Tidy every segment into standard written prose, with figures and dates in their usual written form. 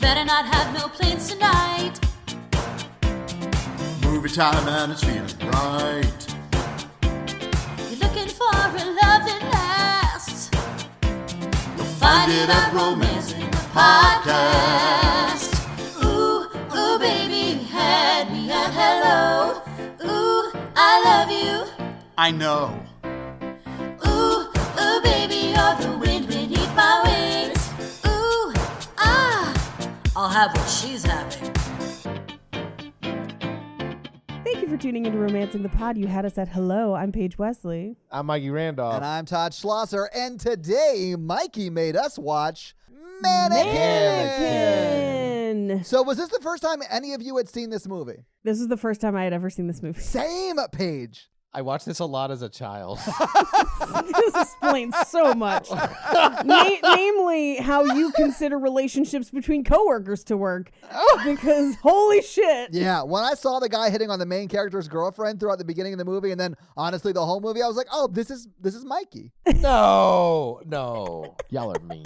better not have no plans tonight. Movie time and it's feeling right. You're looking for a love that lasts. You'll find it at Romancing the Podcast. Ooh, ooh, baby, you had me at hello. Ooh, I love you. I know. Ooh, ooh, baby, you're the wind beneath my wings. Ooh, ah, I'll have what she's having. Thank you for tuning into Romancing the Pod. You had us at hello. I'm Paige Wesley. I'm Mikey Randolph. And I'm Todd Schlosser. And today, Mikey made us watch Mannequin. So was this the first time any of you had seen this movie? This is the first time I had ever seen this movie. Same, Paige. I watched this a lot as a child. This explains so much. Namely, how you consider relationships between coworkers to work. Because holy shit. Yeah, when I saw the guy hitting on the main character's girlfriend throughout the beginning of the movie, and then honestly the whole movie, I was like, oh, this is Mikey. No. Y'all are mean.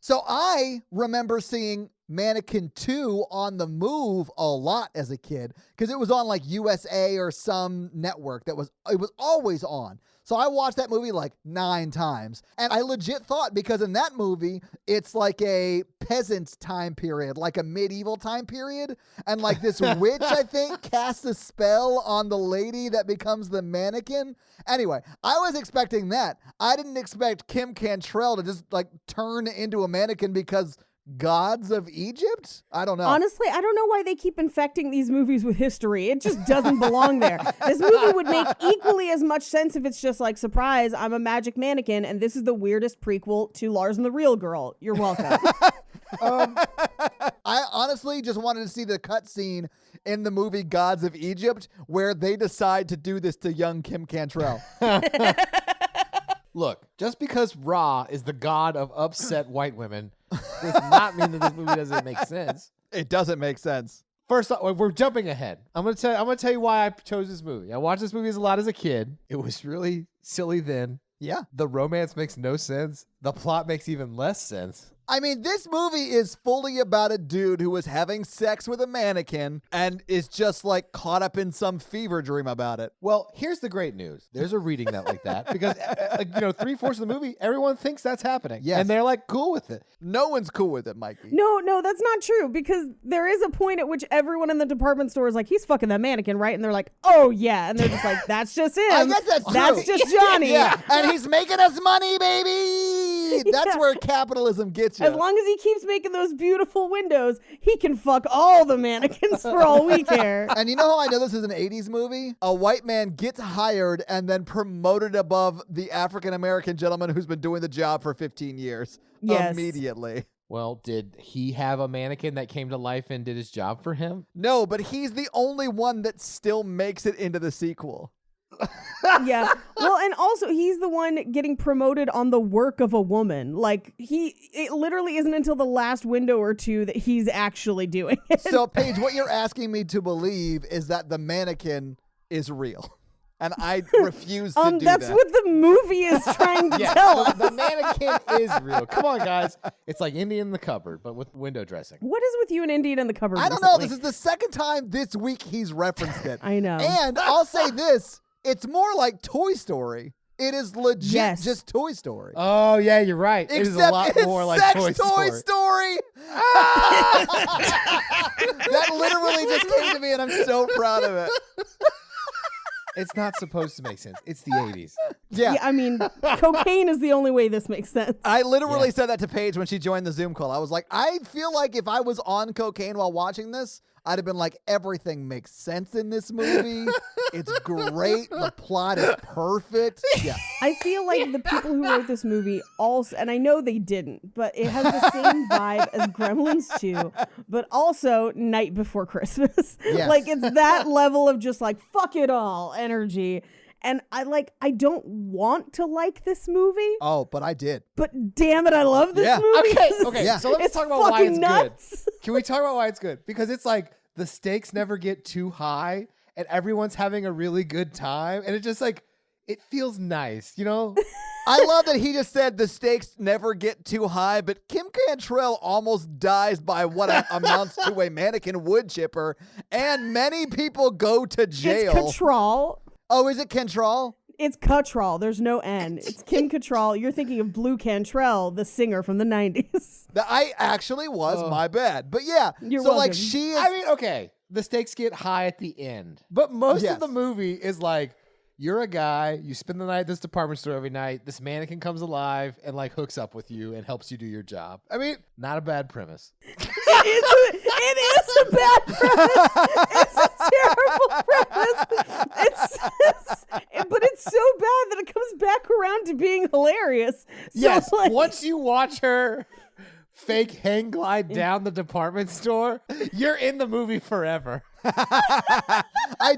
So I remember seeing Mannequin 2 on the move a lot as a kid because it was on like USA or some network it was always on. So I watched that movie like 9 times. And I legit thought, because in that movie, it's like a peasant time period, like a medieval time period. And like this witch, I think, casts a spell on the lady that becomes the mannequin. Anyway, I was expecting that. I didn't expect Kim Cantrell to just like turn into a mannequin because gods of Egypt? I don't know. Honestly, I don't know why they keep infecting these movies with history. It just doesn't belong there. This movie would make equally as much sense if it's just like, surprise, I'm a magic mannequin, and this is the weirdest prequel to Lars and the Real Girl. You're welcome. I honestly just wanted to see the cutscene in the movie Gods of Egypt where they decide to do this to young Kim Cantrell. Look, just because Ra is the god of upset white women does not mean that this movie doesn't make sense. It doesn't make sense. First off, we're jumping ahead. I'm gonna tell you why I chose this movie. I watched this movie a lot as a kid. It was really silly then. Yeah. The romance makes no sense. The plot makes even less sense. I mean, this movie is fully about a dude who was having sex with a mannequin and is just like caught up in some fever dream about it. Well, here's the great news. There's a reading that like that because, 3/4 of the movie, everyone thinks that's happening. Yes. And they're like cool with it. No one's cool with it, Mikey. No, that's not true, because there is a point at which everyone in the department store is like, he's fucking that mannequin, right? And they're like, oh yeah. And they're just like, that's just him. I guess that's true. That's just Johnny. Yeah, and he's making us money, baby. That's where capitalism gets you. As long as he keeps making those beautiful windows, he can fuck all the mannequins for all we care. And you know how I know this is an 80s movie? A white man gets hired and then promoted above the African-American gentleman who's been doing the job for 15 years. Yes. Immediately. Well, did he have a mannequin that came to life and did his job for him? No, but he's the only one that still makes it into the sequel. Yeah. Well, and also he's the one getting promoted on the work of a woman. Like it literally isn't until the last window or two that he's actually doing it. So, Paige, what you're asking me to believe is that the mannequin is real. And I refuse to do that's that. what the movie is trying to tell us. The mannequin is real. Come on, guys. It's like Indian in the cupboard, but with window dressing. What is with you and Indian in the cupboard? I don't know. recently? This is the second time this week he's referenced it. I know. And I'll say this. It's more like Toy Story. It is legit just Toy Story. Oh, yeah, you're right. It is a lot more like Toy Story. That literally just came to me, and I'm so proud of it. It's not supposed to make sense. It's the 80s. Yeah. I mean, cocaine is the only way this makes sense. I literally said that to Paige when she joined the Zoom call. I was like, I feel like if I was on cocaine while watching this, I'd have been like, everything makes sense in this movie. It's great. The plot is perfect. Yeah. I feel like the people who wrote this movie also, and I know they didn't, but it has the same vibe as Gremlins 2, but also Night Before Christmas. Yes. Like, it's that level of just like, fuck it all energy. And I don't want to like this movie. Oh, but I did. But damn it, I love this Yeah. movie. Okay. Yeah. So let's It's talk about why fucking it's nuts. good. Can we talk about why it's good? Because it's like the stakes never get too high and everyone's having a really good time. And it just like, it feels nice, you know? I love that he just said the stakes never get too high, but Kim Cantrell almost dies by what amounts to a mannequin wood chipper, and many people go to jail. It's Cattrall. Oh, is it Cantrell? It's Cattrall. There's no N. It's Kim Cattrall. You're thinking of Blue Cantrell, the singer from the 90s. I actually was, my bad. But yeah, You're so like welcome. she is. I mean, okay, the stakes get high at the end, but most Yes. of the movie is like, you're a guy, you spend the night at this department store every night, this mannequin comes alive and like hooks up with you and helps you do your job. I mean, not a bad premise. It is a bad premise. It's a terrible premise. But it's so bad that it comes back around to being hilarious. So, Yes, like, once you watch her fake hang glide down the department store, you're in the movie forever. I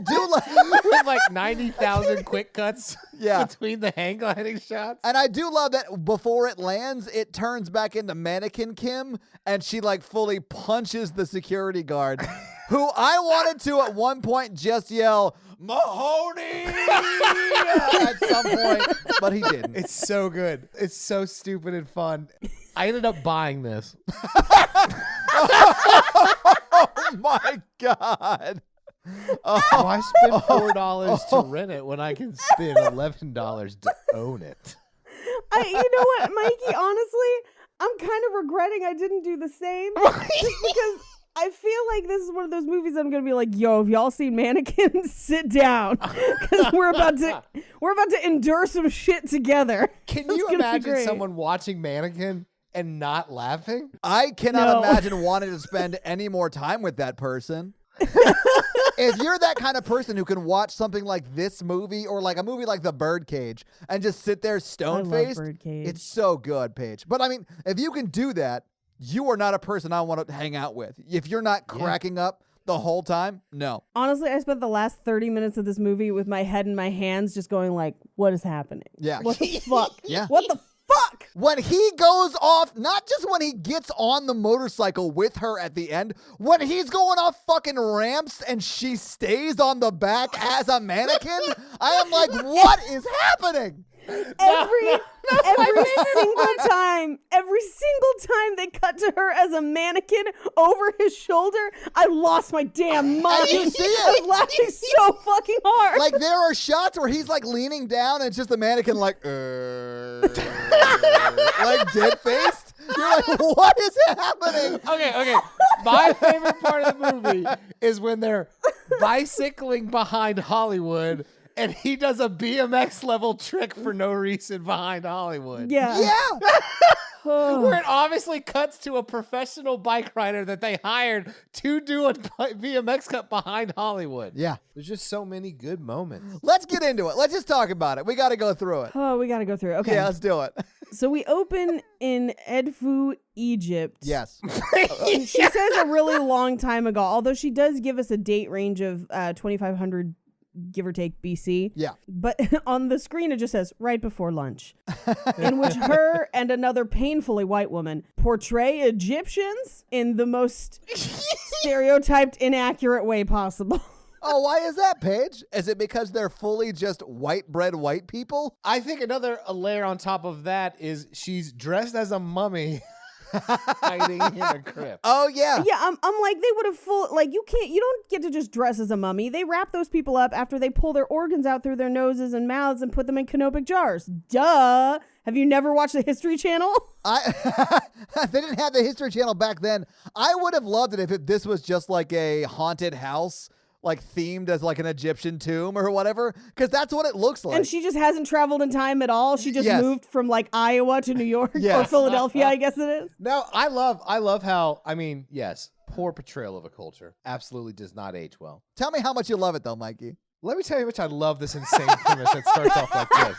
do like. With like 90,000 quick cuts between the hang gliding shots. And I do love that before it lands, it turns back into Mannequin Kim, and she like fully punches the security guard, who I wanted to at one point just yell, Mahoney! At some point, but he didn't. It's so good. It's so stupid and fun. I ended up buying this. Oh my God. Why spend $4 to rent it when I can spend $11 to own it? you know what, Mikey? Honestly, I'm kind of regretting I didn't do the same. Just because I feel like this is one of those movies I'm gonna be like, yo, have y'all seen Mannequin? Sit down, because we're about to endure some shit together. Can It's you gonna be imagine great. someone watching Mannequin and not laughing? I cannot No. imagine wanting to spend any more time with that person. If you're that kind of person who can watch something like this movie or like a movie like The Birdcage and just sit there stone-faced, Birdcage. it's so good, Paige. But I mean, if you can do that, you are not a person I want to hang out with. If you're not cracking up the whole time, no. Honestly, I spent the last 30 minutes of this movie with my head in my hands just going like, what is happening? Yeah. What the fuck? Yeah. What the fuck? When he goes off, not just when he gets on the motorcycle with her at the end, when he's going off fucking ramps and she stays on the back as a mannequin, I am like, what is happening? Every single time they cut to her as a mannequin over his shoulder, I lost my damn mind. you see it. I was laughing so fucking hard. Like, there are shots where he's like leaning down and it's just the mannequin like dead faced. You're like, what is happening? Okay. My favorite part of the movie is when they're bicycling behind Hollywood and he does a BMX level trick for no reason behind Hollywood. yeah. Yeah. Where it obviously cuts to a professional bike rider that they hired to do a BMX cut behind Hollywood. Yeah. There's just so many good moments. Let's get into it. Let's just talk about it. We got to go through it. Oh, we got to go through it. Okay. Yeah, let's do it. So we open in Edfu, Egypt. Yes. She says a really long time ago, although she does give us a date range of 2,500 give or take BC. Yeah. But on the screen, it just says right before lunch, in which her and another painfully white woman portray Egyptians in the most stereotyped, inaccurate way possible. Oh, why is that, Paige? Is it because they're fully just white bread white people? I think another layer on top of that is she's dressed as a mummy hiding in a crypt. Oh, yeah. Yeah, I'm like, they would have you don't get to just dress as a mummy. They wrap those people up after they pull their organs out through their noses and mouths and put them in canopic jars. Duh. Have you never watched the History Channel? They didn't have the History Channel back then. I would have loved it if this was just like a haunted house, like themed as like an Egyptian tomb or whatever, because that's what it looks like. And she just hasn't traveled in time at all. She just Yes. moved from like Iowa to New York or Yes. Philadelphia, I guess it is. No, I love how, I mean, yes, poor portrayal of a culture. Absolutely does not age well. Tell me how much you love it, though, Mikey. Let me tell you how much I love this insane premise that starts off like this.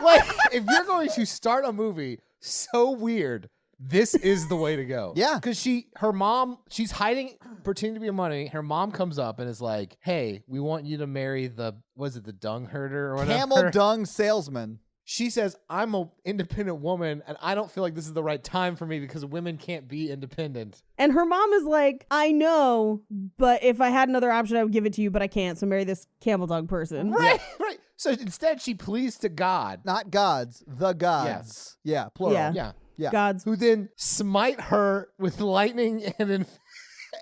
Like, if you're going to start a movie so weird, this is the way to go. Yeah. Because her mom, she's hiding, pretending to be a mummy. Her mom comes up and is like, hey, we want you to marry the dung herder or whatever. Camel dung salesman. She says, I'm an independent woman and I don't feel like this is the right time for me because women can't be independent. And her mom is like, I know, but if I had another option, I would give it to you, but I can't. So marry this camel dog person. Right. So instead, she pleads to God. Not gods, the gods. Yeah, plural. Yeah. Yeah. God's Who then smite her with lightning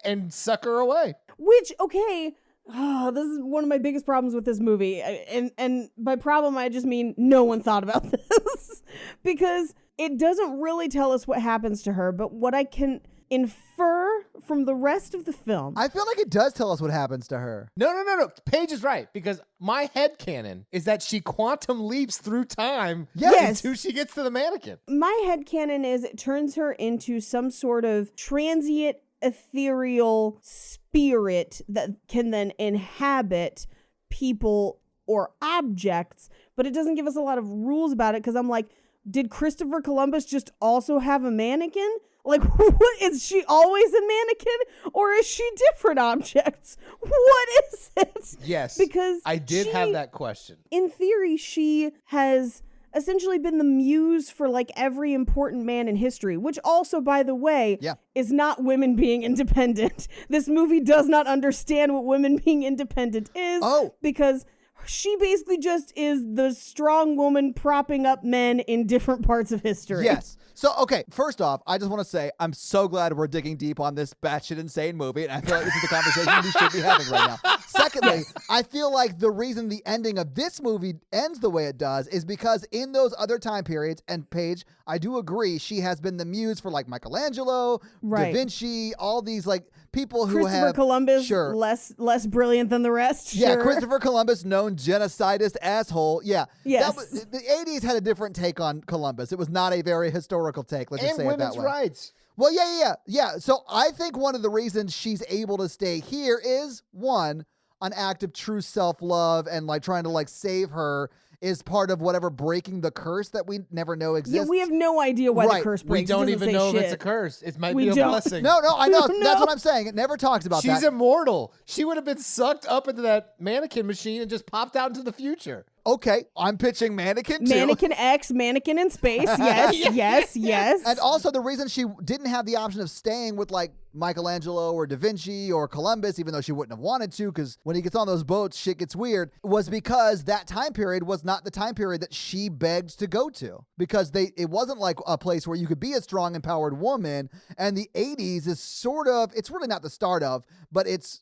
and suck her away. Which, okay, this is one of my biggest problems with this movie. And by problem, I just mean no one thought about this. Because it doesn't really tell us what happens to her, but what I can infer from the rest of the film. I feel like it does tell us what happens to her. No. Paige is right, because my headcanon is that she quantum leaps through time Yes. until she gets to the mannequin. My headcanon is it turns her into some sort of transient, ethereal spirit that can then inhabit people or objects, but it doesn't give us a lot of rules about it, because I'm like, did Christopher Columbus just also have a mannequin? Like, what is she always a mannequin, or is she different objects? What is it? Yes, because I did have that question. In theory, she has essentially been the muse for like every important man in history, which also, by the way, is not women being independent. This movie does not understand what women being independent is. Because she basically just is the strong woman propping up men in different parts of history. Yes. So, okay, first off, I just want to say I'm so glad we're digging deep on this batshit insane movie, and I feel like this is the conversation we should be having right now. Secondly, I feel like the reason the ending of this movie ends the way it does is because in those other time periods, and Paige, I do agree, she has been the muse for like Michelangelo, Da Vinci, all these like people who Christopher Columbus, Sure. less brilliant than the rest. Yeah, Sure. Christopher Columbus, known genocidist asshole. Yeah. Yes. The 80s had a different take on Columbus. It was not a very historical take, let's just say it that women's way. rights. Well, yeah. So I think one of the reasons she's able to stay here is, one, an act of true self-love and like trying to like save her is part of whatever breaking the curse that we never know exists. Yeah, we have no idea why the curse breaks. We don't It doesn't even say know shit. if it's a curse. It might We be a don't. blessing. No, I know. No. That's what I'm saying. It never talks about that. She's immortal. She would have been sucked up into that mannequin machine and just popped out into the future. Okay, I'm pitching Mannequin too. Mannequin X, Mannequin in space. Yes, yes. And also the reason she didn't have the option of staying with like Michelangelo or Da Vinci or Columbus, even though she wouldn't have wanted to, because when he gets on those boats, shit gets weird, was because that time period was not the time period that she begged to go to. Because it wasn't like a place where you could be a strong, empowered woman. And the 80s is sort of, it's really not the start of, but it's,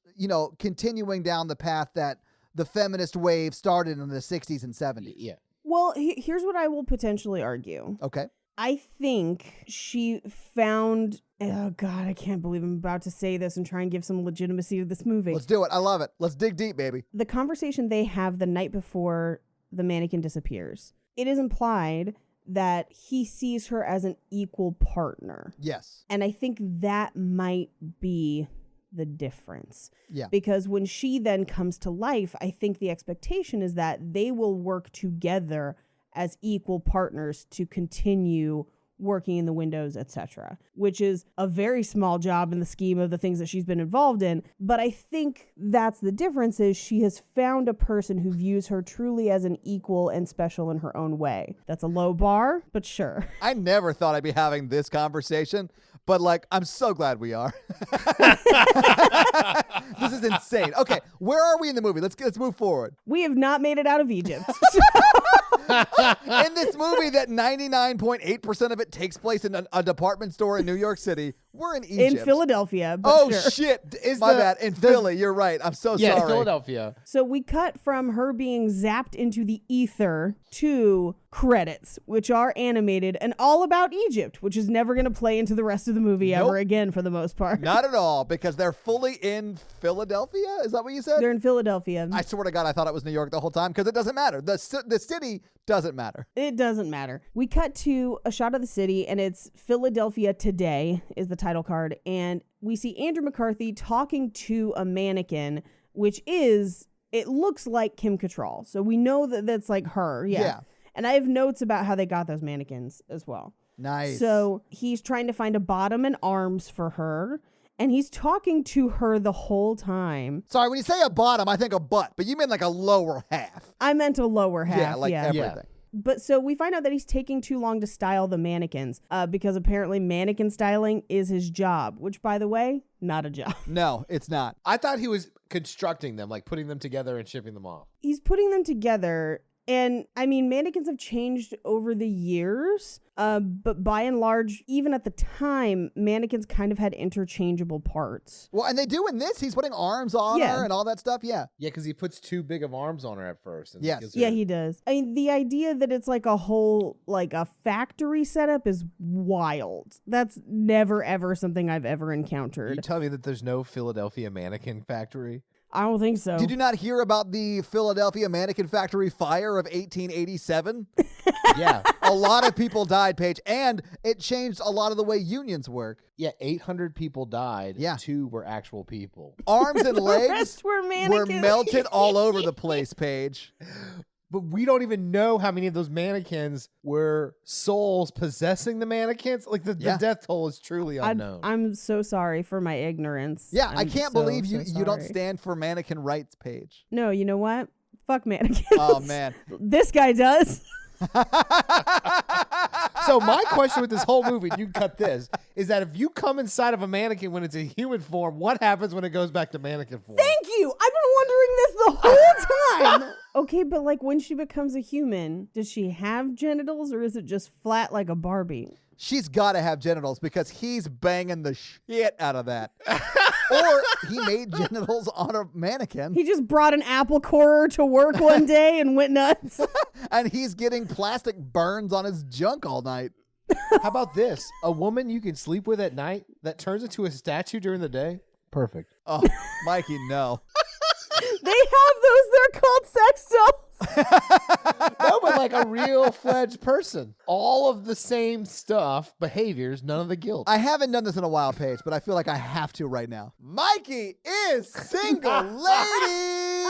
continuing down the path that the feminist wave started in the 60s and 70s. Yeah. Well, here's what I will potentially argue. Okay. I think she found... Oh, God, I can't believe I'm about to say this and try and give some legitimacy to this movie. Let's do it. I love it. Let's dig deep, baby. The conversation they have the night before the mannequin disappears, it is implied that he sees her as an equal partner. Yes. And I think that might be the difference. Yeah. Because when she then comes to life, I think the expectation is that they will work together as equal partners to continue working in the windows, etc., which is a very small job in the scheme of the things that she's been involved in. But I think that's the difference, is she has found a person who views her truly as an equal and special in her own way. That's a low bar, but sure. I never thought I'd be having this conversation, but like, I'm so glad we are. This is insane. Okay, where are we in the movie? Let's move forward. We have not made it out of Egypt. In this movie that 99.8% of it takes place in a department store in New York City, we're in Egypt. In Philadelphia. But Oh, sure. shit. My bad. In Philly. You're right. I'm so Yeah, sorry. Philadelphia. So we cut from her being zapped into the ether to credits, which are animated and all about Egypt, which is never going to play into the rest of the movie ever again for the most part. Not at all, because they're fully in Philadelphia? Is that what you said? They're in Philadelphia. I swear to God, I thought it was New York the whole time, because it doesn't matter. The city doesn't matter. It doesn't matter. We cut to a shot of the city, and it's Philadelphia Today is the title card. And we see Andrew McCarthy talking to a mannequin, which is, it looks like Kim Cattrall. So we know that that's like her. Yeah. And I have notes about how they got those mannequins as well. Nice. So he's trying to find a bottom and arms for her. And he's talking to her the whole time. Sorry, when you say a bottom, I think a butt, but you mean like a lower half. I meant a lower half. Yeah, like everything. But so we find out that he's taking too long to style the mannequins because apparently mannequin styling is his job, which, by the way, not a job. No, it's not. I thought he was constructing them, like putting them together and shipping them off. He's putting them together. And I mean, mannequins have changed over the years, but by and large, even at the time, mannequins kind of had interchangeable parts. Well, and they do in this. He's putting arms on Yeah. her and all that stuff. Yeah. Yeah, because he puts too big of arms on her at first. And Yes. gives her- Yeah, he does. I mean, the idea that it's like a whole, like a factory setup is wild. That's never, ever something I've ever You encountered. tell me that there's no Philadelphia mannequin factory? I don't think so. Did you not hear about the Philadelphia Mannequin Factory fire of 1887? Yeah. A lot of people died, Paige, and it changed a lot of the way unions work. Yeah, 800 people died. Yeah. 2 were actual people. Arms and The legs rest were were mannequins. melted all over the place, Paige. But we don't even know how many of those mannequins were souls possessing the mannequins. Like the death toll is truly unknown. I'm so sorry for my ignorance. Yeah, I I'm can't so, believe you so you don't sorry. stand for mannequin rights, Paige. No, you know what? Fuck mannequins. Oh, man. This guy does. So my question with this whole movie, and you can cut this, is that if you come inside of a mannequin when it's in human form, what happens when it goes back to mannequin form? Thank you. I've been wondering this the whole time. Okay, but like when she becomes a human, does she have genitals or is it just flat like a Barbie? She's got to have genitals because he's banging the shit out of that. Or he made genitals on a mannequin, He just brought an apple corer to work one day and went nuts. and he's getting plastic burns on his junk all night. How about this? A woman you can sleep with at night that turns into a statue during the day? Perfect. Oh, Mikey, no. They have those. They're called sex dolls. No, but like a real fledged person. All of the same stuff, behaviors, none of the guilt. I haven't done this in a while, Paige, but I feel like I have to right now. Mikey is single, ladies!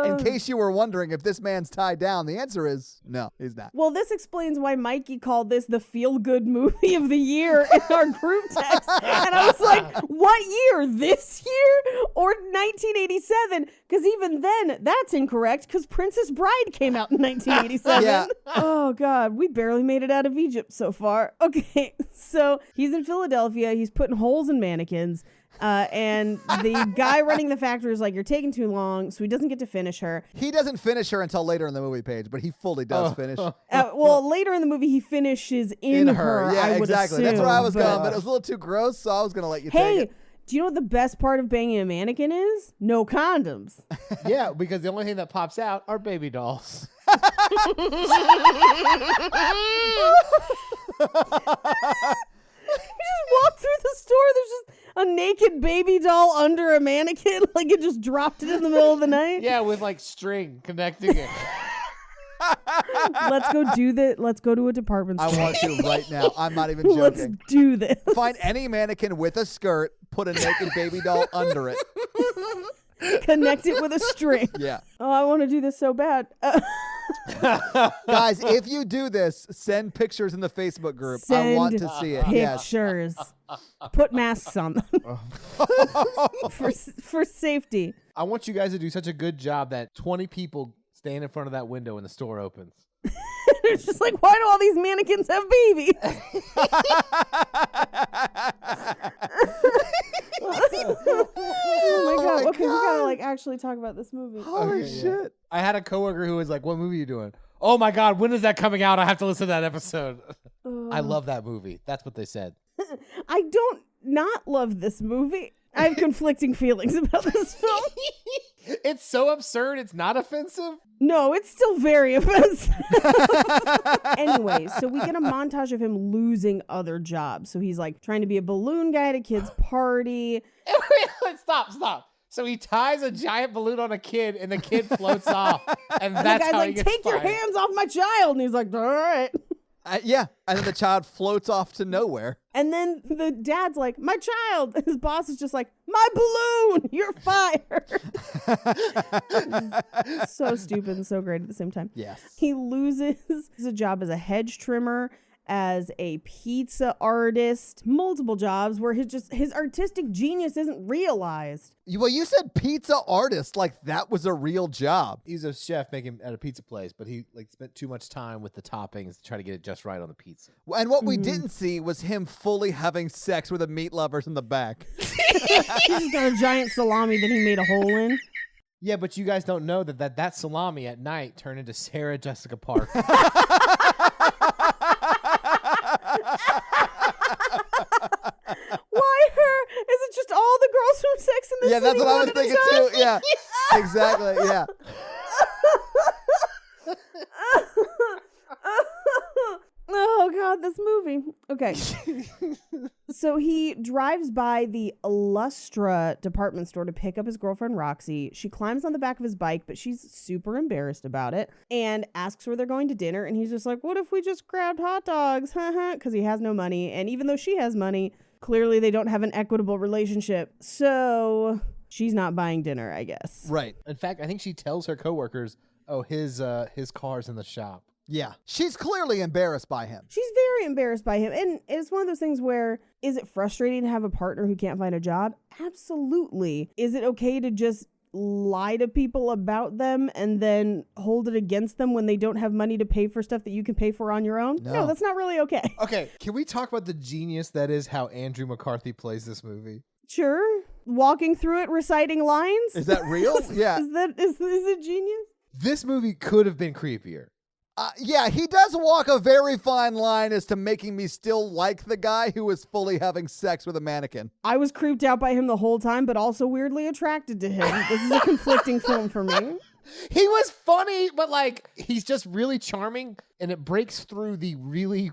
In case you were wondering if this man's tied down, the answer is no, he's not. Well, this explains why Mikey called this the feel-good movie of the year in our group text. And I was like, what year? This year or 1987? Because even then, that's incorrect because Princess Bride came out in 1987. Yeah. Oh, God. We barely made it out of Egypt so far. Okay, so he's in Philadelphia. He's putting holes in mannequins. And the guy running the factory is like, you're taking too long, so he doesn't get to finish her. He doesn't finish her until later in the movie, Paige, but he fully does finish. Well, later in the movie, he finishes in her. Yeah, I would exactly. That's assume, where I was going, but it was a little too gross, so I was going to let you take Hey, it. do you know what the best part of banging a mannequin is? No condoms. Yeah, because the only thing that pops out are baby dolls. You just walk through the store, there's just a naked baby doll under a mannequin, like it just dropped it in the middle of the night. Yeah, with like string connecting it. Let's go do that. Let's go to a department I store. want to right now. I'm not even Let's joking. do this. Find any mannequin with a skirt, put a naked baby doll under it. Connect it with a string. Yeah. Oh, I want to do this so bad. Guys, if you do this, send pictures in the Facebook group. I want to see it. Yes. Pictures. Put masks on them for safety. I want you guys to do such a good job that 20 people stand in front of that window when the store opens. It's just like, why do all these mannequins have babies? Oh my god. Okay, we gotta like actually talk about this movie. Holy shit. I had a coworker who was like, "What movie are you doing?" "Oh my god, when is that coming out? I have to listen to that episode." I love that movie. That's what they said. I don't not love this movie. I have conflicting feelings about this film. It's so absurd. It's not offensive. No, it's still very offensive. Anyway, so we get a montage of him losing other jobs. So he's like trying to be a balloon guy at a kid's party. Stop. So he ties a giant balloon on a kid, and the kid floats off, and The that's guy's how like, he gets take your fired. hands off my child. And he's like, all right. Yeah. And then the child floats off to nowhere. And then the dad's like, my child. And his boss is just like, my balloon. You're fired. So stupid and so great at the same time. Yes. He loses a job as a hedge trimmer as a pizza artist, multiple jobs where his artistic genius isn't realized. Well, you said pizza artist like that was a real job. He's a chef making at a pizza place, but he spent too much time with the toppings to try to get it just right on the pizza. And what we didn't see was him fully having sex with the meat lovers in the back. He's got a giant salami that he made a hole in. Yeah, but you guys don't know that salami at night turned into Sarah Jessica Parker. Why her? Is it just all the girls from Sex and the Yeah, City? that's what I was one at a thinking time? too. Yeah, exactly. Yeah. Oh God, this movie. Okay. So he drives by the Illustra department store to pick up his girlfriend Roxy. She climbs on the back of his bike, but she's super embarrassed about it and asks where they're going to dinner. And he's just like, what if we just grabbed hot dogs? Because he has no money. And even though she has money, clearly they don't have an equitable relationship. So she's not buying dinner, I guess. Right. In fact, I think she tells her coworkers, "Oh, his car's in the shop." Yeah. She's clearly embarrassed by him. She's very embarrassed by him. And it's one of those things where, is it frustrating to have a partner who can't find a job? Absolutely. Is it okay to just lie to people about them and then hold it against them when they don't have money to pay for stuff that you can pay for on your own? No, that's not really okay. Okay, can we talk about the genius that is how Andrew McCarthy plays this movie? Sure. Walking through it, reciting lines. Is that real? Yeah. Is it genius? This movie could have been creepier. Yeah, he does walk a very fine line as to making me still like the guy who is fully having sex with a mannequin. I was creeped out by him the whole time, but also weirdly attracted to him. This is a conflicting film for me. He was funny, but he's just really charming, and it breaks through the really,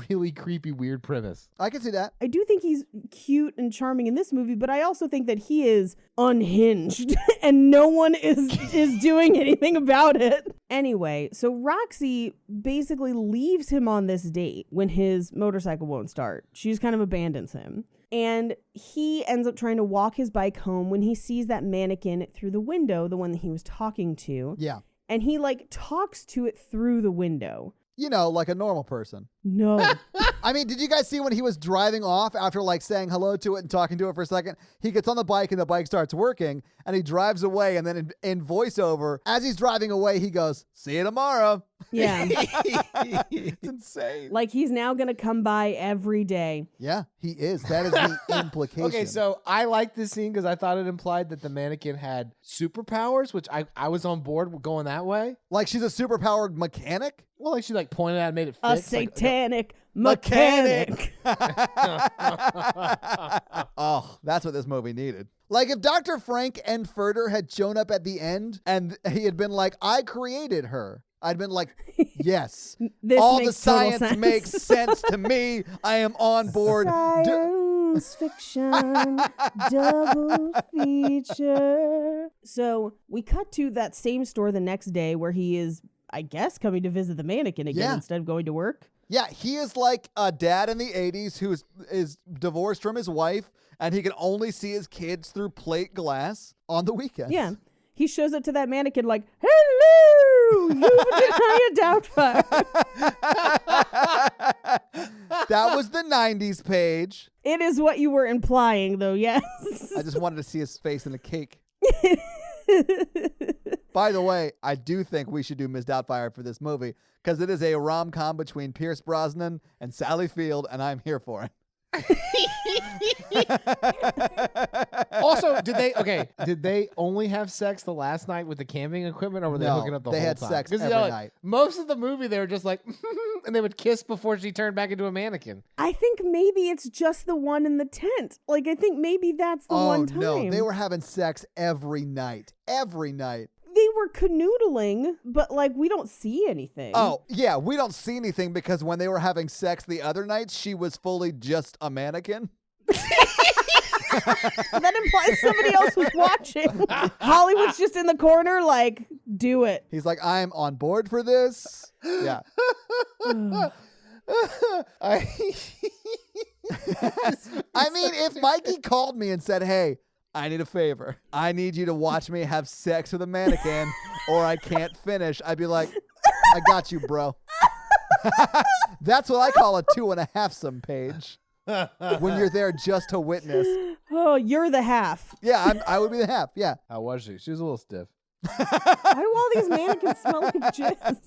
really creepy, weird premise. I can see that. I do think he's cute and charming in this movie, but I also think that he is unhinged and no one is doing anything about it. Anyway, so Roxy basically leaves him on this date when his motorcycle won't start. She just kind of abandons him. And he ends up trying to walk his bike home when he sees that mannequin through the window, the one that he was talking to. Yeah. And he talks to it through the window. You know, like a normal person. No. I mean, did you guys see when he was driving off after saying hello to it and talking to it for a second? He gets on the bike and the bike starts working and he drives away. And then in voiceover, as he's driving away, he goes, "See you tomorrow." Yeah. It's insane. He's now going to come by every day. Yeah, he is. That is the implication. Okay, so I like this scene because I thought it implied that the mannequin had superpowers, which I was on board with going that way. She's a superpowered mechanic? Well, she pointed at it, made it A fix. satanic mechanic. Oh, that's what this movie needed. If Dr. Frank Enfurter had shown up at the end and he had been like, "I created her," I'd been like, yes, This all the makes total science sense. makes sense to me. I am on board. Science fiction double feature. So we cut to that same store the next day where he is, I guess, coming to visit the mannequin again instead of going to work. Yeah, he is like a dad in the 80s who is divorced from his wife, and he can only see his kids through plate glass on the weekends. Yeah. He shows up to that mannequin like, "Hello, you Vagina Doubtfire." That was the 90s page. It is what you were implying, though, yes. I just wanted to see his face in the cake. By the way, I do think we should do Ms. Doubtfire for this movie because it is a rom-com between Pierce Brosnan and Sally Field, and I'm here for it. Also, did they only have sex the last night with the camping equipment, or were they hooking up the whole time? They had sex every night. Most of the movie, they were just and they would kiss before she turned back into a mannequin. I think maybe it's just the one in the tent. I think maybe that's the one time. Oh, no. They were having sex every night. Every night. They were canoodling, but we don't see anything. Oh, yeah. We don't see anything because when they were having sex the other night, she was fully just a mannequin. That implies somebody else was watching. Hollywood's just in the corner do it. He's like, "I'm on board for this." Yeah. I mean, if Mikey called me and said, "Hey, I need a favor. I need you to watch me have sex with a mannequin or I can't finish," I'd be like, "I got you, bro." That's what I call a 2.5 some page. When you're there just to witness. Oh, you're the half. Yeah, I would be the half. Yeah. How was she? She was a little stiff. Why do all these mannequins smell like jizz?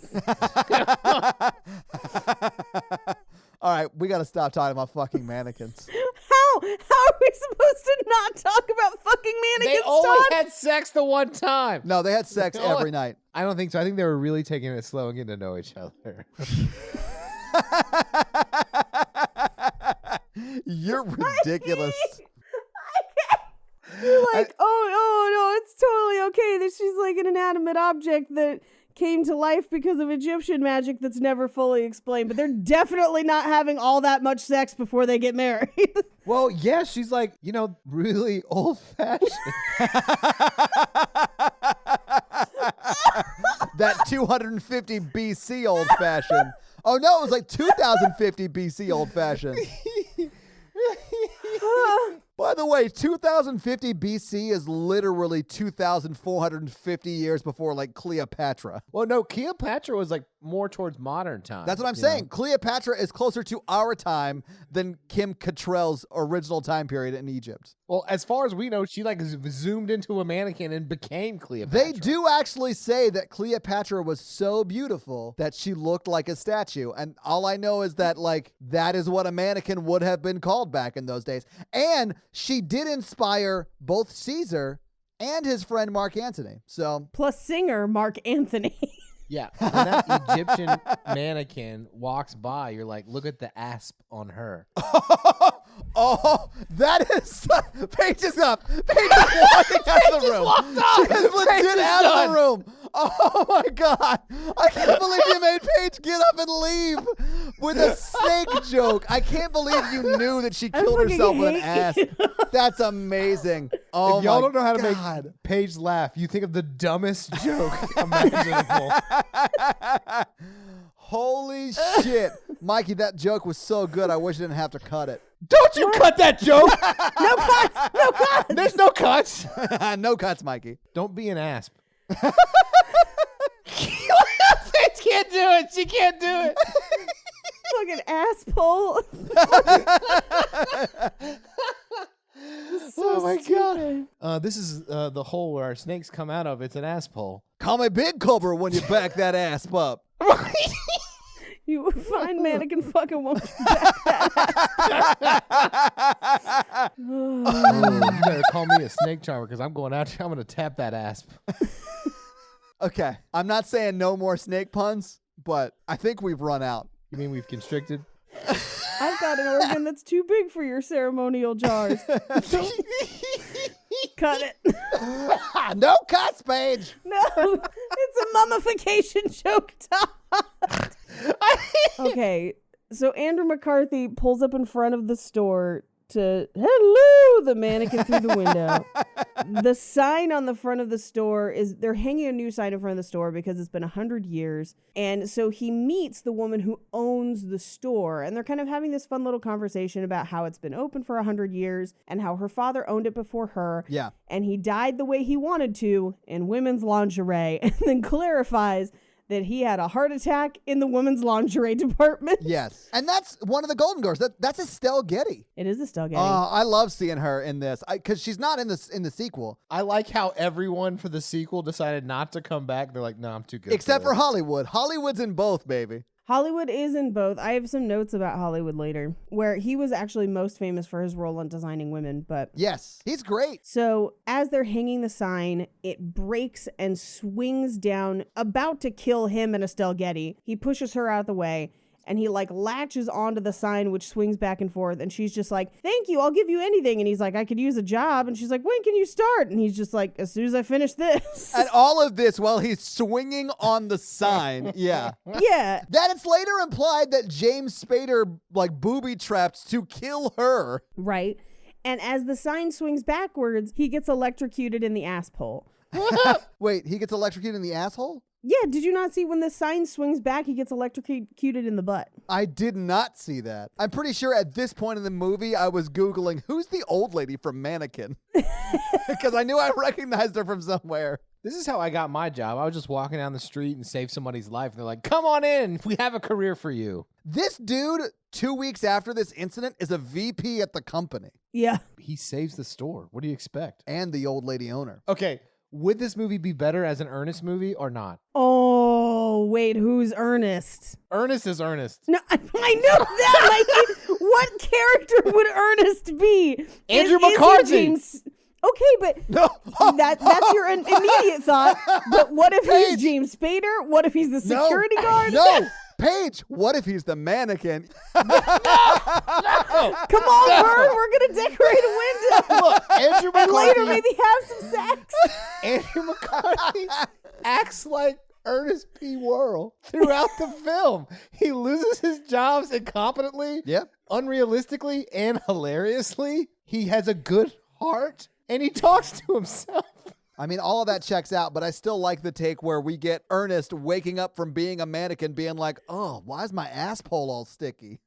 All right, we got to stop talking about fucking mannequins. How are we supposed to not talk about fucking mannequins, They only Todd? had sex the one time. No, they had sex No, every night. I don't think so. I think they were really taking it slow and getting to know each other. You're ridiculous. You're like, oh, no, it's totally okay that she's like an inanimate object that came to life because of Egyptian magic that's never fully explained. But they're definitely not having all that much sex before they get married. Well, yeah, she's like, really old-fashioned. That 250 BC old fashioned. Oh no, it was like 2050 BC old fashioned. By the way, 2050 BC is literally 2,450 years before like Cleopatra. Well, no, Cleopatra was like more towards modern time. That's what I'm saying. Cleopatra is closer to our time than Kim Cattrall's original time period in Egypt. Well, as far as we know, she like zoomed into a mannequin and became Cleopatra. They do actually say that Cleopatra was so beautiful that she looked like a statue. And all I know is that like that is what a mannequin would have been called back in those days. And she did inspire both Caesar and his friend Mark Antony. So Plus singer Mark Anthony. Yeah, when that Egyptian mannequin walks by, you're like, look at the asp on her. oh, that is Paige is up. Paige is walking out of the room. She is legit out of the room. Oh my God. I can't believe you made Paige get up and leave with a snake joke. I can't believe you knew that she killed herself with an ass. That's amazing. Oh If y'all my don't know how to God. make Paige laugh, you think of the dumbest joke imaginable. Holy shit. Mikey, that joke was so good. I wish I didn't have to cut it. Don't you cut that joke! No cuts! No cuts! There's no cuts. No cuts, Mikey. Don't be an asp. Paige can't do it. She can't do it. Fucking asshole. Oh my God. This is the hole where our snakes come out of. It's an ass hole. Call me Big Cobra when you back that asp up. You fine mannequin fucking won't back that. You better call me a snake charmer because I'm going out there. I'm going to tap that asp. Okay, I'm not saying no more snake puns, but I think we've run out. You mean we've constricted? I've got an organ that's too big for your ceremonial jars. Cut it. No cuts, Paige. No, it's a mummification joke, Todd. Okay, so Andrew McCarthy pulls up in front of the store to hello the mannequin through the window. The sign on the front of the store is they're hanging a new sign in front of the store because it's been 100 years. And so he meets the woman who owns the store, and they're kind of having this fun little conversation about how it's been open for 100 years and how her father owned it before her. Yeah. And he died the way he wanted to in women's lingerie, and then clarifies that he had a heart attack in the women's lingerie department. Yes. And that's one of the Golden Girls. That's Estelle Getty. It is Estelle Getty. I love seeing her in this because she's not in the sequel. I like how everyone for the sequel decided not to come back. They're like, no, I'm too good. Except for this. Hollywood. Hollywood's in both, baby. Hollywood is in both. I have some notes about Hollywood later, where he was actually most famous for his role in Designing Women, but... Yes, he's great. So as they're hanging the sign, it breaks and swings down, about to kill him and Estelle Getty. He pushes her out of the way, and he like latches onto the sign, which swings back and forth, and she's just like, thank you, I'll give you anything. And he's like, I could use a job. And she's like, when can you start? And he's just like, as soon as I finish this. And all of this while he's swinging on the sign. Yeah. Yeah. That it's later implied that James Spader like booby trapped to kill her. Right. And as the sign swings backwards, he gets electrocuted in the ass hole. Wait, he gets electrocuted in the asshole? Yeah, did you not see when the sign swings back, he gets electrocuted in the butt? I did not see that. I'm pretty sure at this point in the movie, I was Googling, who's the old lady from Mannequin? Because I knew I recognized her from somewhere. This is how I got my job. I was just walking down the street and saved somebody's life. And they're like, come on in. We have a career for you. This dude, 2 weeks after this incident, is a VP at the company. Yeah. He saves the store. What do you expect? And the old lady owner. Okay. Would this movie be better as an Ernest movie or not? Oh, wait, who's Ernest? Ernest is Ernest. No, I know that. Like, what character would Ernest be? Andrew Is he McCarthy. James? Okay, but that's your immediate thought. But what if he's Paige. James Spader? What if he's the security guard? No, Paige, what if he's the mannequin? Come on, Vern, we're going to decorate a window. Look, Andrew And later, McCarthy. maybe have some sex. Andrew McCarthy acts like Ernest P. Worrell throughout the film. He loses his jobs incompetently, Yep. unrealistically, and hilariously. He has a good heart, and he talks to himself. I mean, all of that checks out, but I still like the take where we get Ernest waking up from being a mannequin being like, oh, why is my asshole all sticky?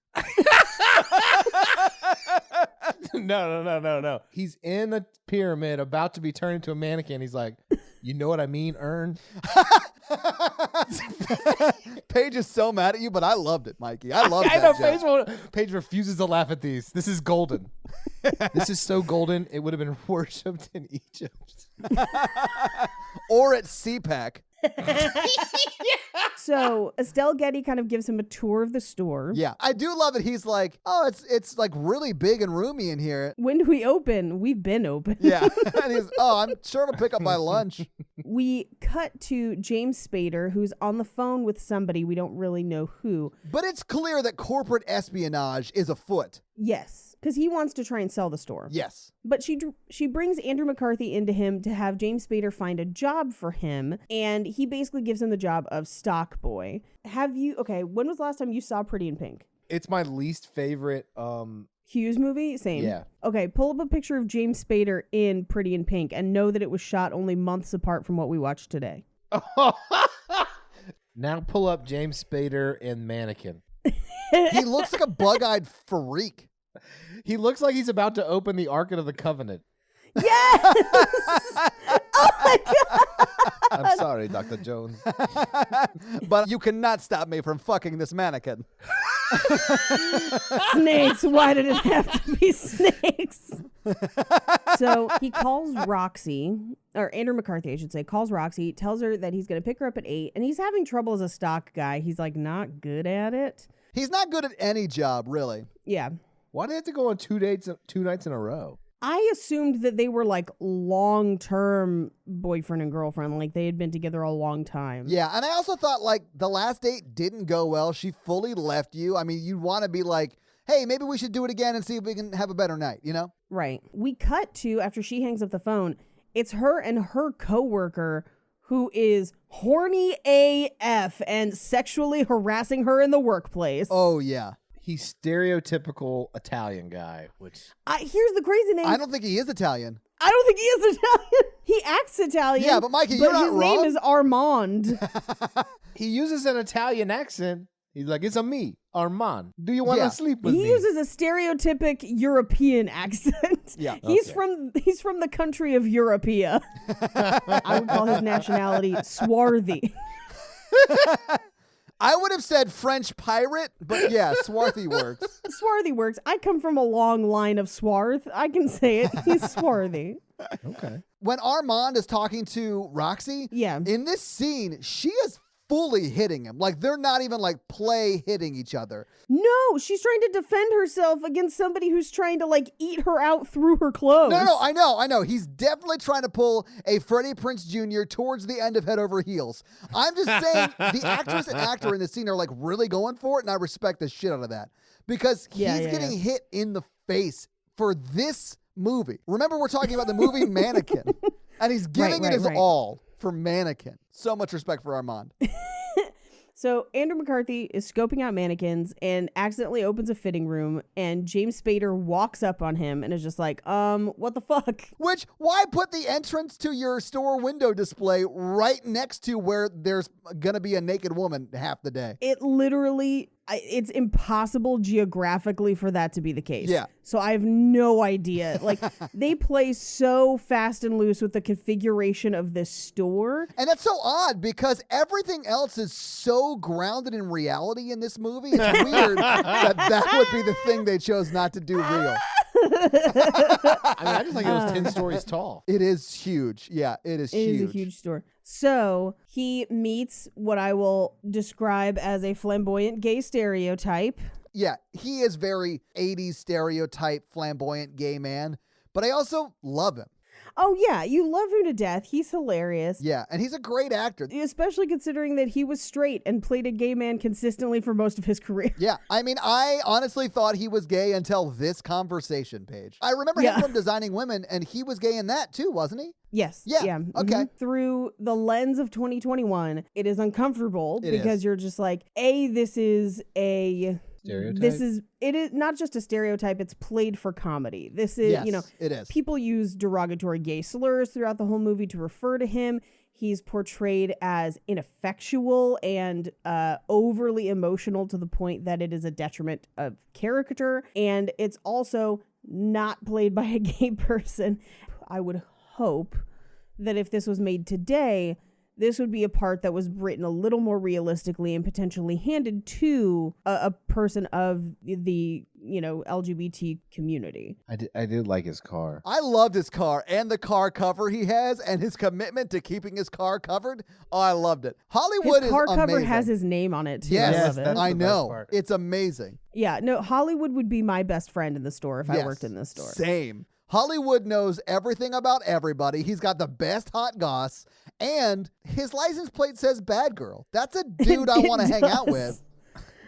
No. He's in a pyramid about to be turned into a mannequin. He's like, you know what I mean, Ern? Paige is so mad at you, but I loved it, Mikey. I loved I that know, joke. Paige refuses to laugh at these. This is golden. This is so golden, it would have been worshipped in Egypt. Or at CPAC. So Estelle Getty kind of gives him a tour of the store. Yeah. I do love it. He's like, oh, it's like really big and roomy in here. When do we open? We've been open. Yeah. And he's, oh, I'm sure to pick up my lunch. We cut to James Spader, who's on the phone with somebody. We don't really know who. But it's clear that corporate espionage is afoot. Yes, because he wants to try and sell the store. Yes. But she brings Andrew McCarthy into him to have James Spader find a job for him, and he basically gives him the job of stock boy. When was the last time you saw Pretty in Pink? It's my least favorite. Hughes movie? Same. Yeah. Okay, pull up a picture of James Spader in Pretty in Pink and know that it was shot only months apart from what we watched today. Now pull up James Spader in Mannequin. He looks like a bug-eyed freak. He looks like he's about to open the Ark of the Covenant. Yes! Oh my God! I'm sorry, Dr. Jones. But you cannot stop me from fucking this mannequin. Snakes. Why did it have to be snakes? So he calls Roxy, or Andrew McCarthy, I should say, calls Roxy, tells her that he's going to pick her up at 8, and he's having trouble as a stock guy. He's like not good at it. He's not good at any job, really. Yeah. Why did they have to go on 2 nights in a row? I assumed that they were like long-term boyfriend and girlfriend, like they had been together a long time. Yeah, and I also thought, like, the last date didn't go well. She fully left you. I mean, you'd want to be like, hey, maybe we should do it again and see if we can have a better night, you know? Right. We cut to, after she hangs up the phone, it's her and her coworker who is horny AF and sexually harassing her in the workplace. Oh, yeah. He's stereotypical Italian guy, which... Here's the crazy name. I don't think he is Italian. I don't think he is Italian. He acts Italian. Yeah, but Mikey, you're not his wrong. name is Armand. He uses an Italian accent. He's like, it's a me, Armand. Do you want to Yeah. sleep with He me? uses a stereotypic European accent. Yeah. He's from the country of Europea. I would call his nationality swarthy. I would have said French pirate, but yeah, swarthy works. Swarthy works. I come from a long line of swarth. I can say it. He's swarthy. Okay. When Armand is talking to Roxy, Yeah. in this scene, she is fully hitting him. Like, they're not even like play hitting each other. No, she's trying to defend herself against somebody who's trying to like eat her out through her clothes. No, I know. He's definitely trying to pull a Freddie Prinze Jr. towards the end of Head Over Heels. I'm just saying the actress and actor in this scene are like really going for it, and I respect the shit out of that. Because he's getting hit in the face for this movie. Remember, we're talking about the movie Mannequin, and he's giving it his all for Mannequin. So much respect for Armand. So Andrew McCarthy is scoping out mannequins and accidentally opens a fitting room, and James Spader walks up on him and is just like, what the fuck? Which, why put the entrance to your store window display right next to where there's going to be a naked woman half the day? It literally, it's impossible geographically for that to be the case. Yeah. So I have no idea. Like, they play so fast and loose with the configuration of this store. And that's so odd because everything else is so grounded in reality in this movie. It's weird that would be the thing they chose not to do real. I just think it was 10 stories tall. It is huge. Yeah, it is It huge. is a huge store. So he meets what I will describe as a flamboyant gay stereotype. Yeah, he is very 80s stereotype flamboyant gay man, but I also love him. Oh, yeah, you love him to death. He's hilarious. Yeah, and he's a great actor. Especially considering that he was straight and played a gay man consistently for most of his career. Yeah, I mean, I honestly thought he was gay until this conversation page. I remember him from Designing Women, and he was gay in that too, wasn't he? Yes. Yeah. Okay. Through the lens of 2021, it is uncomfortable because you're just like, this is a... Stereotype? It is not just a stereotype, it's played for comedy. This is, Yes, it is. People use derogatory gay slurs throughout the whole movie to refer to him. He's portrayed as ineffectual and overly emotional to the point that it is a detriment of character. And it's also not played by a gay person. I would hope that if this was made today, this would be a part that was written a little more realistically and potentially handed to a person of the, LGBT community. I did like his car. I loved his car and the car cover he has and his commitment to keeping his car covered. Oh, I loved it. Hollywood His car is amazing. cover has his name on it, too. Yes, I love it. that's I the best know. part. It's amazing. Yeah, no, Hollywood would be my best friend in the store if I Yes, worked in this store. Same. Hollywood knows everything about everybody. He's got the best hot goss, and his license plate says bad girl. That's a dude I It want to hang out does.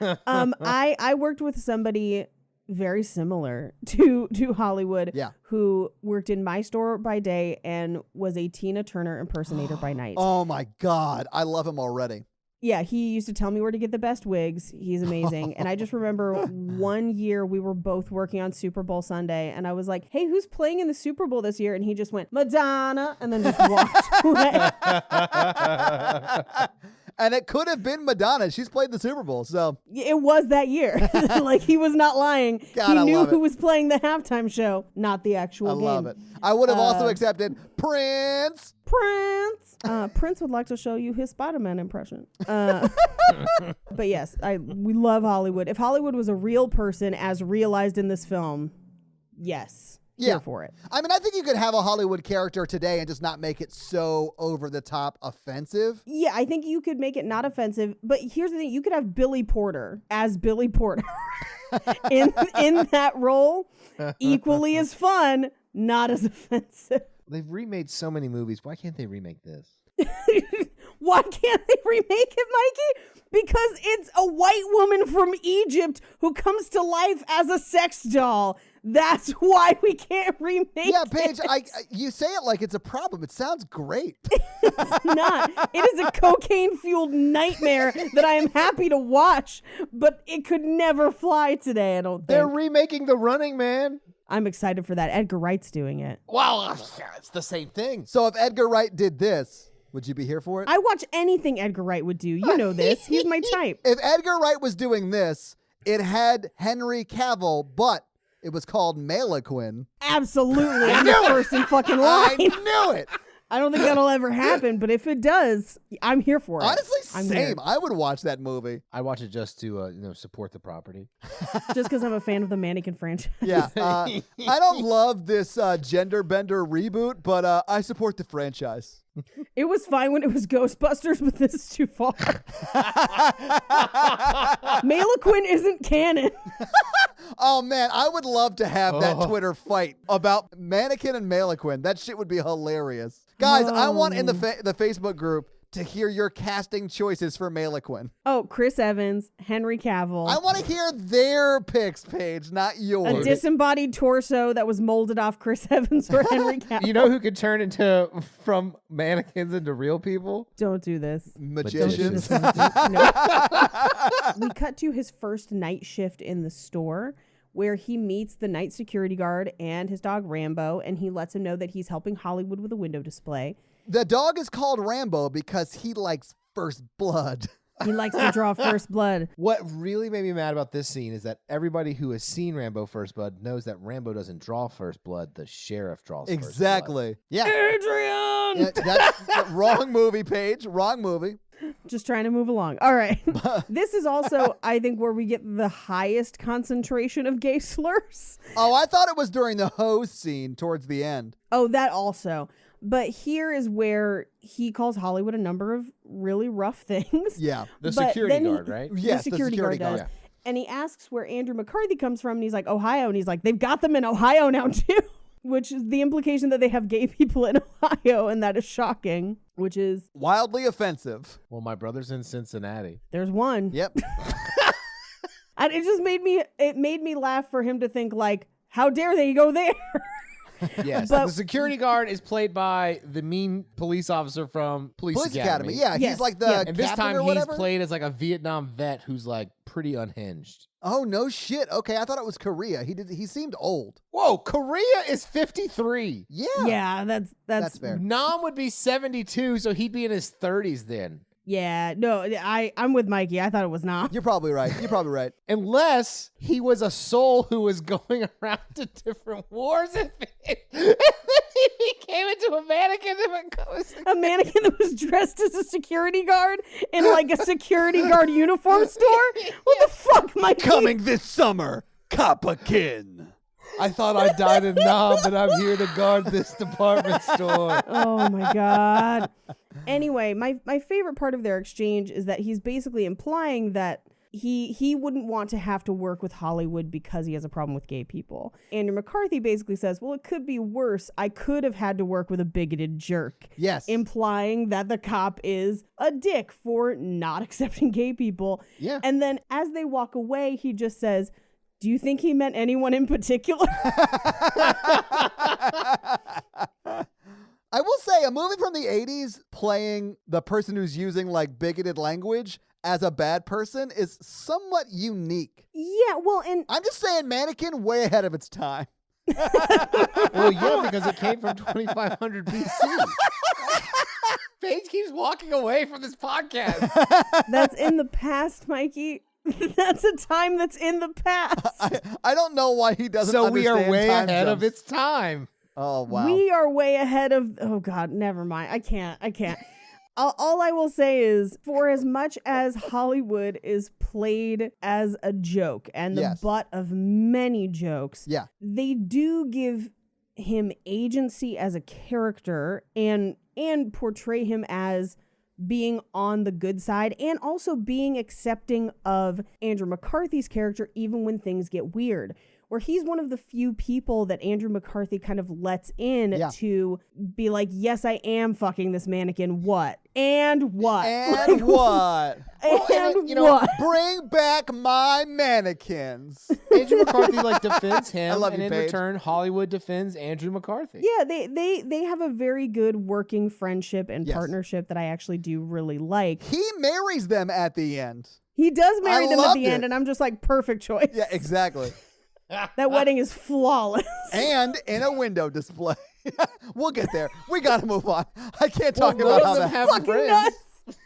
with. I worked with somebody very similar to Hollywood who worked in my store by day and was a Tina Turner impersonator by night. Oh my God. I love him already. Yeah, he used to tell me where to get the best wigs. He's amazing. And I just remember one year we were both working on Super Bowl Sunday, and I was like, hey, who's playing in the Super Bowl this year? And he just went, Madonna, and then just walked away. And it could have been Madonna. She's played the Super Bowl, so. It was that year. Like, he was not lying. God, He I knew love who it. was playing the halftime show, not the actual I game. love it. I would have also accepted Prince. Prince. Prince would like to show you his Spider-Man impression. But yes, we love Hollywood. If Hollywood was a real person as realized in this film, yes. Here for it. I mean, I think you could have a Hollywood character today and just not make it so over the top offensive. Yeah, I think you could make it not offensive. But here's the thing. You could have Billy Porter as Billy Porter in that role. Equally as fun, not as offensive. They've remade so many movies. Why can't they remake this? Why can't they remake it, Mikey? Because it's a white woman from Egypt who comes to life as a sex doll. That's why we can't remake it. Yeah, Paige, you say it like it's a problem. It sounds great. It's not. It is a cocaine-fueled nightmare that I am happy to watch, but it could never fly today, I don't think. They're remaking The Running Man. I'm excited for that. Edgar Wright's doing it. Well, it's the same thing. So if Edgar Wright did this, would you be here for it? I watch anything Edgar Wright would do. You know this. He's my type. If Edgar Wright was doing this, it had Henry Cavill, but it was called Mannequin. Absolutely. I'm the first in fucking line. I knew it. I don't think that'll ever happen, but if it does, I'm here for it. Honestly, I'm same. here. I would watch that movie. I watch it just to support the property. Just because I'm a fan of the Mannequin franchise. Yeah. I don't love this gender bender reboot, but I support the franchise. It was fine when it was Ghostbusters, but this is too far. Mannequin isn't canon. Oh, man, I would love to have that Twitter fight about Mannequin and Mannequin. That shit would be hilarious. Guys, I want in the Facebook group to hear your casting choices for Mannequin. Oh, Chris Evans, Henry Cavill. I want to hear their picks, Paige, not a yours. disembodied torso that was molded off Chris Evans or Henry Cavill. You know who could turn from mannequins into real people? Don't do this. Magicians. No. We cut to his first night shift in the store where he meets the night security guard and his dog Rambo, and he lets him know that he's helping Hollywood with a window display. The dog is called Rambo because he likes first blood. He likes to draw first blood. What really made me mad about this scene is that everybody who has seen Rambo First Blood knows that Rambo doesn't draw first blood. The sheriff draws first blood. Exactly. Yeah. Adrian! That's wrong movie, Paige. Wrong movie. Just trying to move along. All right. This is also, I think, where we get the highest concentration of gay slurs. Oh, I thought it was during the hose scene towards the end. Oh, that also. But here is where he calls Hollywood a number of really rough things. Yeah. The But security then guard, right? Yes, the the security guard security does. guard. And he asks where Andrew McCarthy comes from, and he's like, Ohio. And he's like, they've got them in Ohio now, too. Which is the implication that they have gay people in Ohio, and that is shocking, which is, Wildly offensive. Well, my brother's in Cincinnati. there's one. Yep. And it made me laugh for him to think, like, how dare they go there? Yes. But- The security guard is played by the mean police officer from Police Academy. Yeah, Yes, he's like the yeah. And this captain time or he's whatever. played as like a Vietnam vet who's like pretty unhinged. Oh, no shit. Okay, I thought it was Korea. He seemed old. Whoa, Korea is 53. Yeah. Yeah, That's fair. Nam would be 72, so he'd be in his 30s then. Yeah, no, I'm with Mikey. I thought it was not. You're probably right. You're probably right. Unless he was a soul who was going around to different wars and then he became into a mannequin. A mannequin that was dressed as a security guard in like a security guard uniform store? What the fuck, Mikey? Coming this summer, Coppakin. I thought I died in Nam, but I'm here to guard this department store. Oh my god. Anyway, my favorite part of their exchange is that he's basically implying that he wouldn't want to have to work with Hollywood because he has a problem with gay people. Andrew McCarthy basically says, well, it could be worse. I could have had to work with a bigoted jerk. Yes. Implying that the cop is a dick for not accepting gay people. Yeah. And then as they walk away, he just says, do you think he meant anyone in particular? I will say, a movie from the 80s playing the person who's using like bigoted language as a bad person is somewhat unique. Yeah, well, and I'm just saying, Mannequin way ahead of its time. Well, yeah, because it came from 2500 BC. Paige keeps walking away from this podcast. that's in the past, Mikey. That's a time that's in the past. I don't know why he doesn't So we are understand way time ahead of jumps. its time. Oh, wow. We are way ahead of. Oh God, never mind. I can't. All I will say is, for as much as Hollywood is played as a joke and the Yes. butt of many jokes, Yeah. they do give him agency as a character and portray him as being on the good side and also being accepting of Andrew McCarthy's character even when things get weird. Where he's one of the few people that Andrew McCarthy kind of lets in Yeah. to be like, yes, I am fucking this mannequin. What? And what? And what? And you know, what? Bring back my mannequins. Andrew McCarthy like defends him, I love and you, in Paige. return, Hollywood defends Andrew McCarthy. Yeah, they have a very good working friendship and Yes. partnership that I actually do really like. He marries them at the end. He does marry I them at loved the end, it. and I'm just like, perfect choice. Yeah, exactly. That wedding is flawless. And in a window display. We'll get there. We got to move on. I can't Well, talk none about of how them that have Fucking friends. nuts.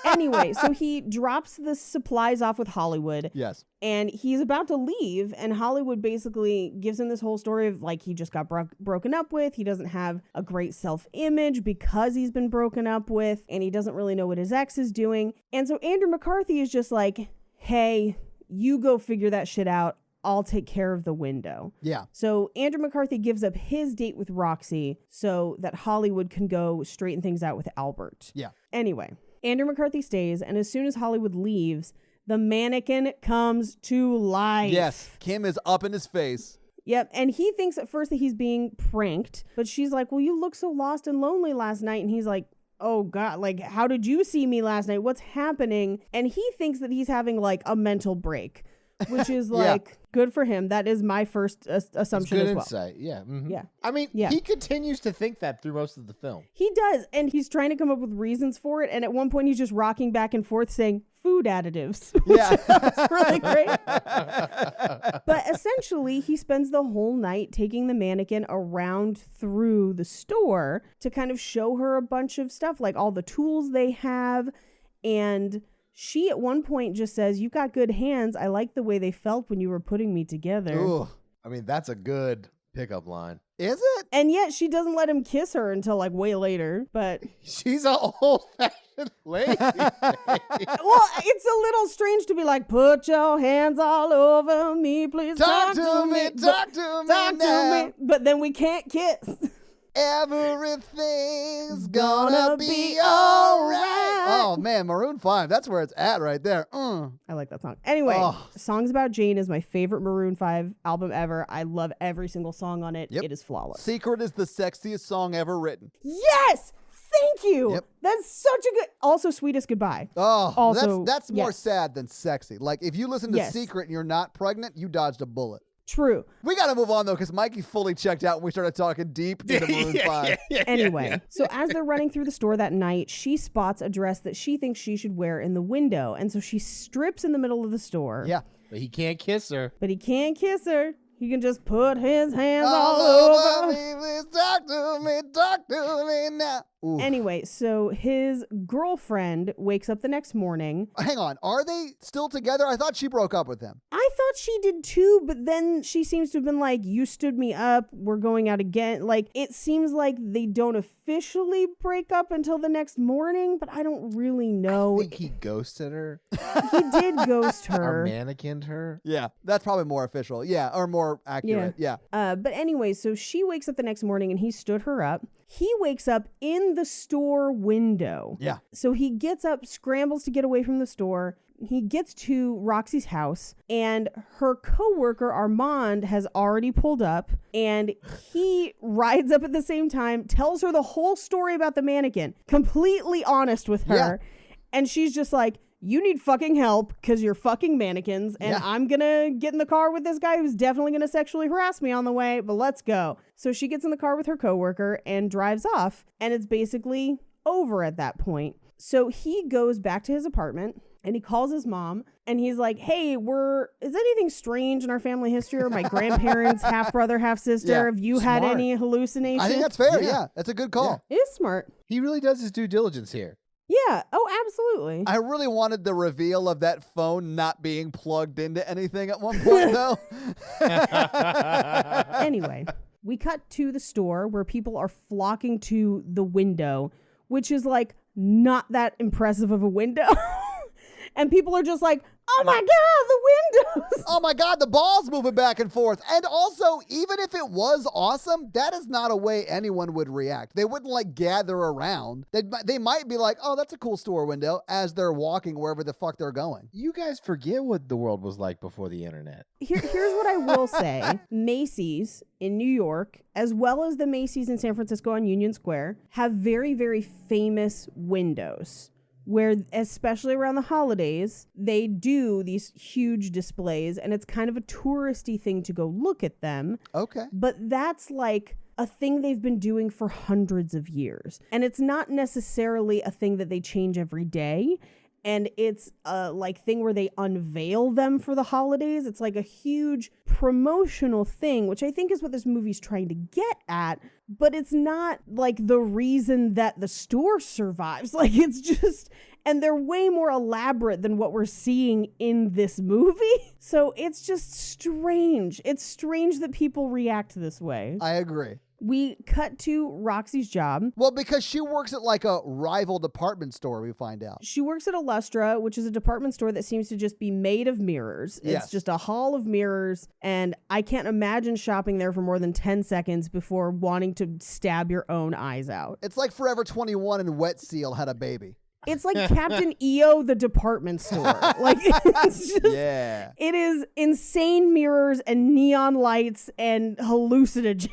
Anyway, so he drops the supplies off with Hollywood. Yes. And he's about to leave, and Hollywood basically gives him this whole story of like he just got broken up with. He doesn't have a great self-image because he's been broken up with, and he doesn't really know what his ex is doing. And so Andrew McCarthy is just like, hey, you go figure that shit out. I'll take care of the window. Yeah. So Andrew McCarthy gives up his date with Roxy so that Hollywood can go straighten things out with Albert. Yeah. Anyway, Andrew McCarthy stays, and as soon as Hollywood leaves, the mannequin comes to life. Yes. Kim is up in his face. Yep, and he thinks at first that he's being pranked, but she's like, well, you look so lost and lonely last night, and he's like, oh God, like, how did you see me last night? What's happening? And he thinks that he's having like a mental break, which is Yeah. like, good for him. That is my first assumption Good as well. insight. Yeah. Mhm. Yeah. I mean, Yeah. he continues to think that through most of the film. He does, and he's trying to come up with reasons for it, and at one point he's just rocking back and forth saying food additives, which Yeah. is really great. But essentially, he spends the whole night taking the mannequin around through the store to kind of show her a bunch of stuff, like all the tools they have. And she at one point just says, "You've got good hands. I like the way they felt when you were putting me together." Ooh. I mean, that's a good pickup line. Is it? And yet she doesn't let him kiss her until like way later. But She's an old-fashioned lady. well, it's a little strange to be like, "Put your hands all over me, please Talk to me, talk to me now. But then we can't kiss. Everything's gonna be alright. Oh man, Maroon 5. That's where it's at right there. I like that song. Anyway, Songs About Jane is my favorite Maroon 5 album ever. I love every single song on it. Yep. It is flawless. Secret is the sexiest song ever written. Yes! Thank you. Yep. That's such a good. Also, Sweetest Goodbye. Oh, Also, that's more yes. sad than sexy. Like if you listen to Yes. Secret and you're not pregnant, you dodged a bullet. True. We got to move on though, because Mikey fully checked out when we started talking deep into Maroon 5. Anyway, so as they're running through the store that night, she spots a dress that she thinks she should wear in the window. And so she strips in the middle of the store. Yeah. But he can't kiss her. But he can't kiss her. He can just put his hands all All over. me, please talk to me now. Ooh. Anyway, so his girlfriend wakes up the next morning. Hang on, are they still together? I thought she broke up with him. I thought she did too, but then she seems to have been like, "You stood me up. We're going out again." Like, it seems like they don't officially break up until the next morning, but I don't really know. I think he ghosted her. He did ghost Or her. mannequined her. Yeah, that's probably more official. Yeah, or more accurate. Yeah. But anyway, so she wakes up the next morning and he stood her up. He wakes up in the store window. Yeah. So he gets up, scrambles to get away from the store. He gets to Roxy's house, and her coworker Armand has already pulled up, and he rides up at the same time, tells her the whole story about the mannequin, completely honest with her. Yeah. And she's just like, "You need fucking help because you're fucking mannequins, and Yeah. I'm gonna get in the car with this guy who's definitely gonna sexually harass me on the way, but let's go." So she gets in the car with her coworker and drives off, and it's basically over at that point. So he goes back to his apartment and he calls his mom and he's like, "Hey, is anything strange in our family history, or my grandparents, half brother, half sister? Yeah, Have you had smart. any hallucinations?" I think that's fair. Yeah. Yeah, that's a good call. It is smart. He really does his due diligence here. Yeah. Oh, absolutely. I really wanted the reveal of that phone not being plugged into anything at one point, though. Anyway, we cut to the store where people are flocking to the window, which is like not that impressive of a window. And people are just like, "Oh my God, the windows." Oh my God, the ball's moving back and forth. And also, even if it was awesome, that is not a way anyone would react. They wouldn't like gather around. They might be like, "Oh, that's a cool store window," as they're walking wherever the fuck they're going. You guys forget what the world was like before the internet. Here's what I will say. Macy's in New York, as well as the Macy's in San Francisco on Union Square, have very, very famous windows where, especially around the holidays, they do these huge displays, and it's kind of a touristy thing to go look at them. Okay. But that's like a thing they've been doing for hundreds of years. And it's not necessarily a thing that they change every day. And it's a like thing where they unveil them for the holidays. It's like a huge promotional thing, which I think is what this movie's trying to get at. But it's not like the reason that the store survives. Like, it's just, and they're way more elaborate than what we're seeing in this movie. So it's just strange. It's strange that people react this way. I agree. We cut to Roxy's job. Well, because she works at like a rival department store, we find out. She works at Illustra, which is a department store that seems to just be made of mirrors. Yes. It's just a hall of mirrors, and I can't imagine shopping there for more than 10 seconds before wanting to stab your own eyes out. It's like Forever 21 and Wet Seal had a baby. It's like Captain EO, the department store. Like, it's just, Yeah. it is insane mirrors and neon lights and hallucinogens.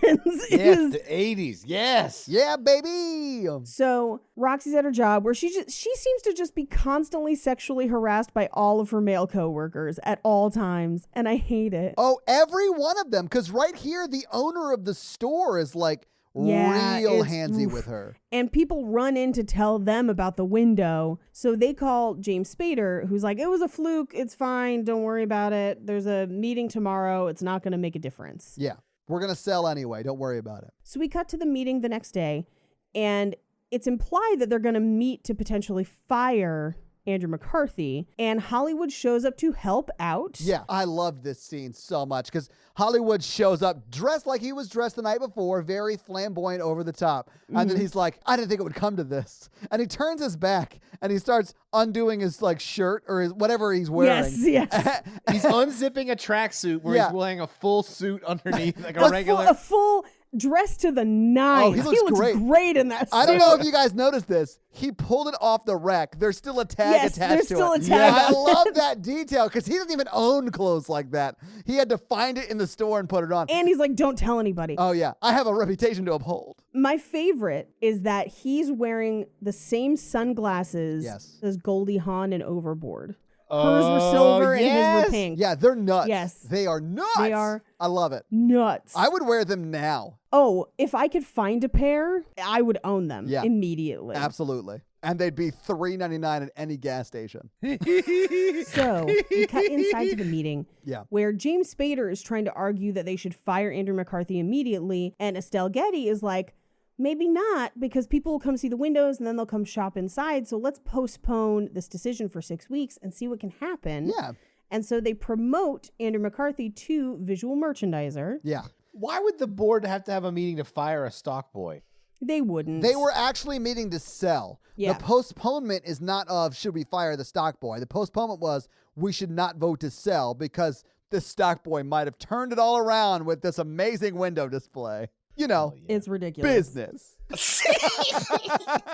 It Yes, is the 80s. Yes. Yeah, baby. So Roxy's at her job where she seems to just be constantly sexually harassed by all of her male coworkers at all times, and I hate it. Oh, every one of them. Because right here, the owner of the store is like Yeah, real it's- handsy oof. with her. And people run in to tell them about the window, so they call James Spader, who's like, "It was a fluke. It's fine. Don't worry about it. There's a meeting tomorrow. It's not going to make a difference." Yeah. We're going to sell anyway. Don't worry about it. So we cut to the meeting the next day, and it's implied that they're going to meet to potentially fire Andrew McCarthy, and Hollywood shows up to help out. Yeah, I love this scene so much because Hollywood shows up dressed like he was dressed the night before, very flamboyant, over the top. And then he's like, I didn't think it would come to this. And he turns his back and he starts undoing his like shirt or his whatever he's wearing. Yes. He's unzipping a tracksuit where Yeah. he's wearing a full suit underneath, like A a regular. full dress to the nines. Oh, he looks great. In that suit. I don't know if you guys noticed this. He pulled it off the rack. There's still a tag Yes, attached there's to still it. a tag I on love that detail because he doesn't even own clothes like that. He had to find it in the store and put it on. And he's like, don't tell anybody. Oh, yeah. I have a reputation to uphold. My favorite is that he's wearing the same sunglasses Yes. as Goldie Hawn in Overboard. Hers were silver and his were pink. Yeah, they're nuts. Yes. They are nuts. They are I love it. nuts. I would wear them now. Oh, if I could find a pair, I would own them immediately. Absolutely. And they'd be $3.99 at any gas station. So we cut inside to the meeting where James Spader is trying to argue that they should fire Andrew McCarthy immediately. And Estelle Getty is like, maybe not, because people will come see the windows and then they'll come shop inside. So let's postpone this decision for 6 weeks and see what can happen. Yeah. And so they promote Andrew McCarthy to visual merchandiser. Yeah. Why would the board have to have a meeting to fire a stock boy? They wouldn't. They were actually meeting to sell. Yeah. The postponement is not of should we fire the stock boy. The postponement was we should not vote to sell because the stock boy might have turned it all around with this amazing window display. You know, It's ridiculous. business.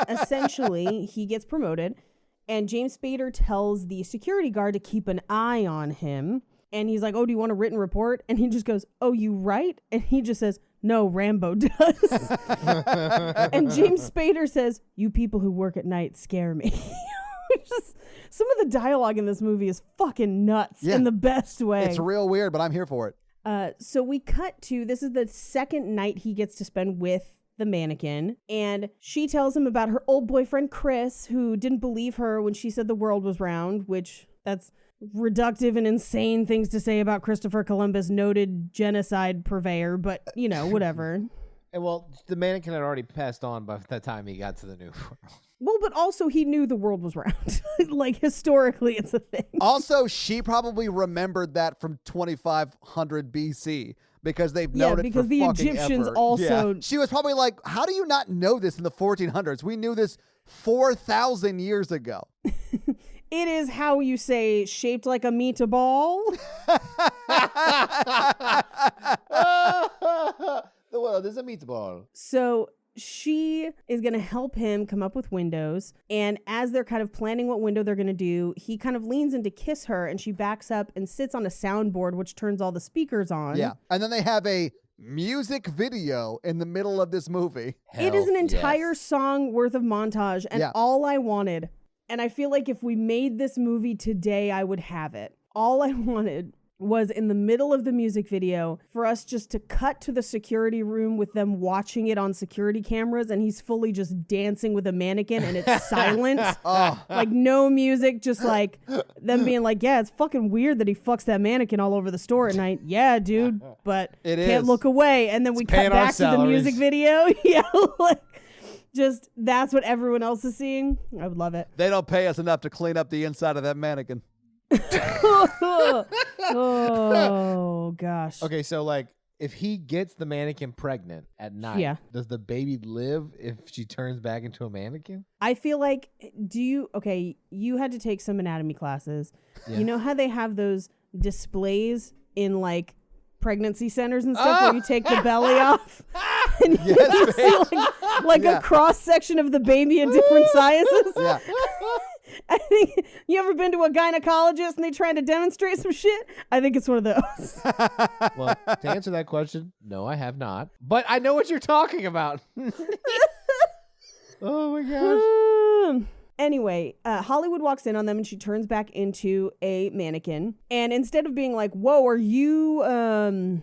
Essentially, he gets promoted, and James Spader tells the security guard to keep an eye on him. And he's like, oh, do you want a written report? And he just goes, oh, you write? And he just says, no, Rambo does. And James Spader says, you people who work at night scare me. Just, some of the dialogue in this movie is fucking nuts in the best way. It's real weird, but I'm here for it. So we cut to, this is the second night he gets to spend with the mannequin, and she tells him about her old boyfriend Chris, who didn't believe her when she said the world was round, which that's reductive and insane things to say about Christopher Columbus, noted genocide purveyor, but you know, whatever. And well, the mannequin had already passed on by the time he got to the new world. Well, but also he knew the world was round. Like, historically, it's a thing. Also, she probably remembered that from 2500 BC because they've known it because for the fucking Egyptians ever. also- Yeah. She was probably like, how do you not know this in the 1400s? We knew this 4,000 years ago. It is how you say shaped like a meatball. The world is a meatball. So she is going to help him come up with windows. And as they're kind of planning what window they're going to do, he kind of leans in to kiss her and she backs up and sits on a soundboard, which turns all the speakers on. Yeah. And then they have a music video in the middle of this movie. It is an entire song worth of montage. And all I wanted, and I feel like if we made this movie today, I would have it. All I wanted was in the middle of the music video for us just to cut to the security room with them watching it on security cameras, and he's fully just dancing with a mannequin and it's silent. Like no music, just like them being like, yeah, it's fucking weird that he fucks that mannequin all over the store at night. Yeah, dude, but It can't is. look away. And then we cut paying our back to the music salaries. video. Yeah, like just that's what everyone else is seeing. I would love it. They don't pay us enough to clean up the inside of that mannequin. Oh gosh. Okay, so like if he gets the mannequin pregnant at night, does the baby live if she turns back into a mannequin? I feel like you had to take some anatomy classes. Yeah. You know how they have those displays in like pregnancy centers and stuff where you take the belly off and you Yes, see like Yeah. a cross section of the baby in different sizes. Yeah. I think you ever been to a gynecologist and they trying to demonstrate some shit? I think it's one of those. Well, to answer that question, no, I have not. But I know what you're talking about. Oh my gosh. Anyway, Hollywood walks in on them and she turns back into a mannequin. And instead of being like, whoa, are you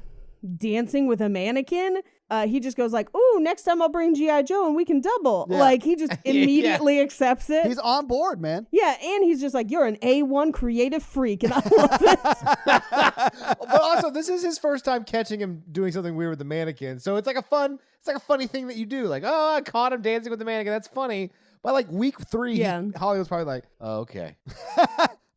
dancing with a mannequin? He just goes like, ooh, next time I'll bring G.I. Joe and we can double. Yeah. Like he just immediately accepts it. He's on board, man. Yeah, and he's just like, you're an A1 creative freak, and I love it. But also, this is his first time catching him doing something weird with the mannequin. So it's like a funny thing that you do. Like, oh, I caught him dancing with the mannequin. That's funny. By like week 3, Yeah. Hollywood's probably like, oh, okay.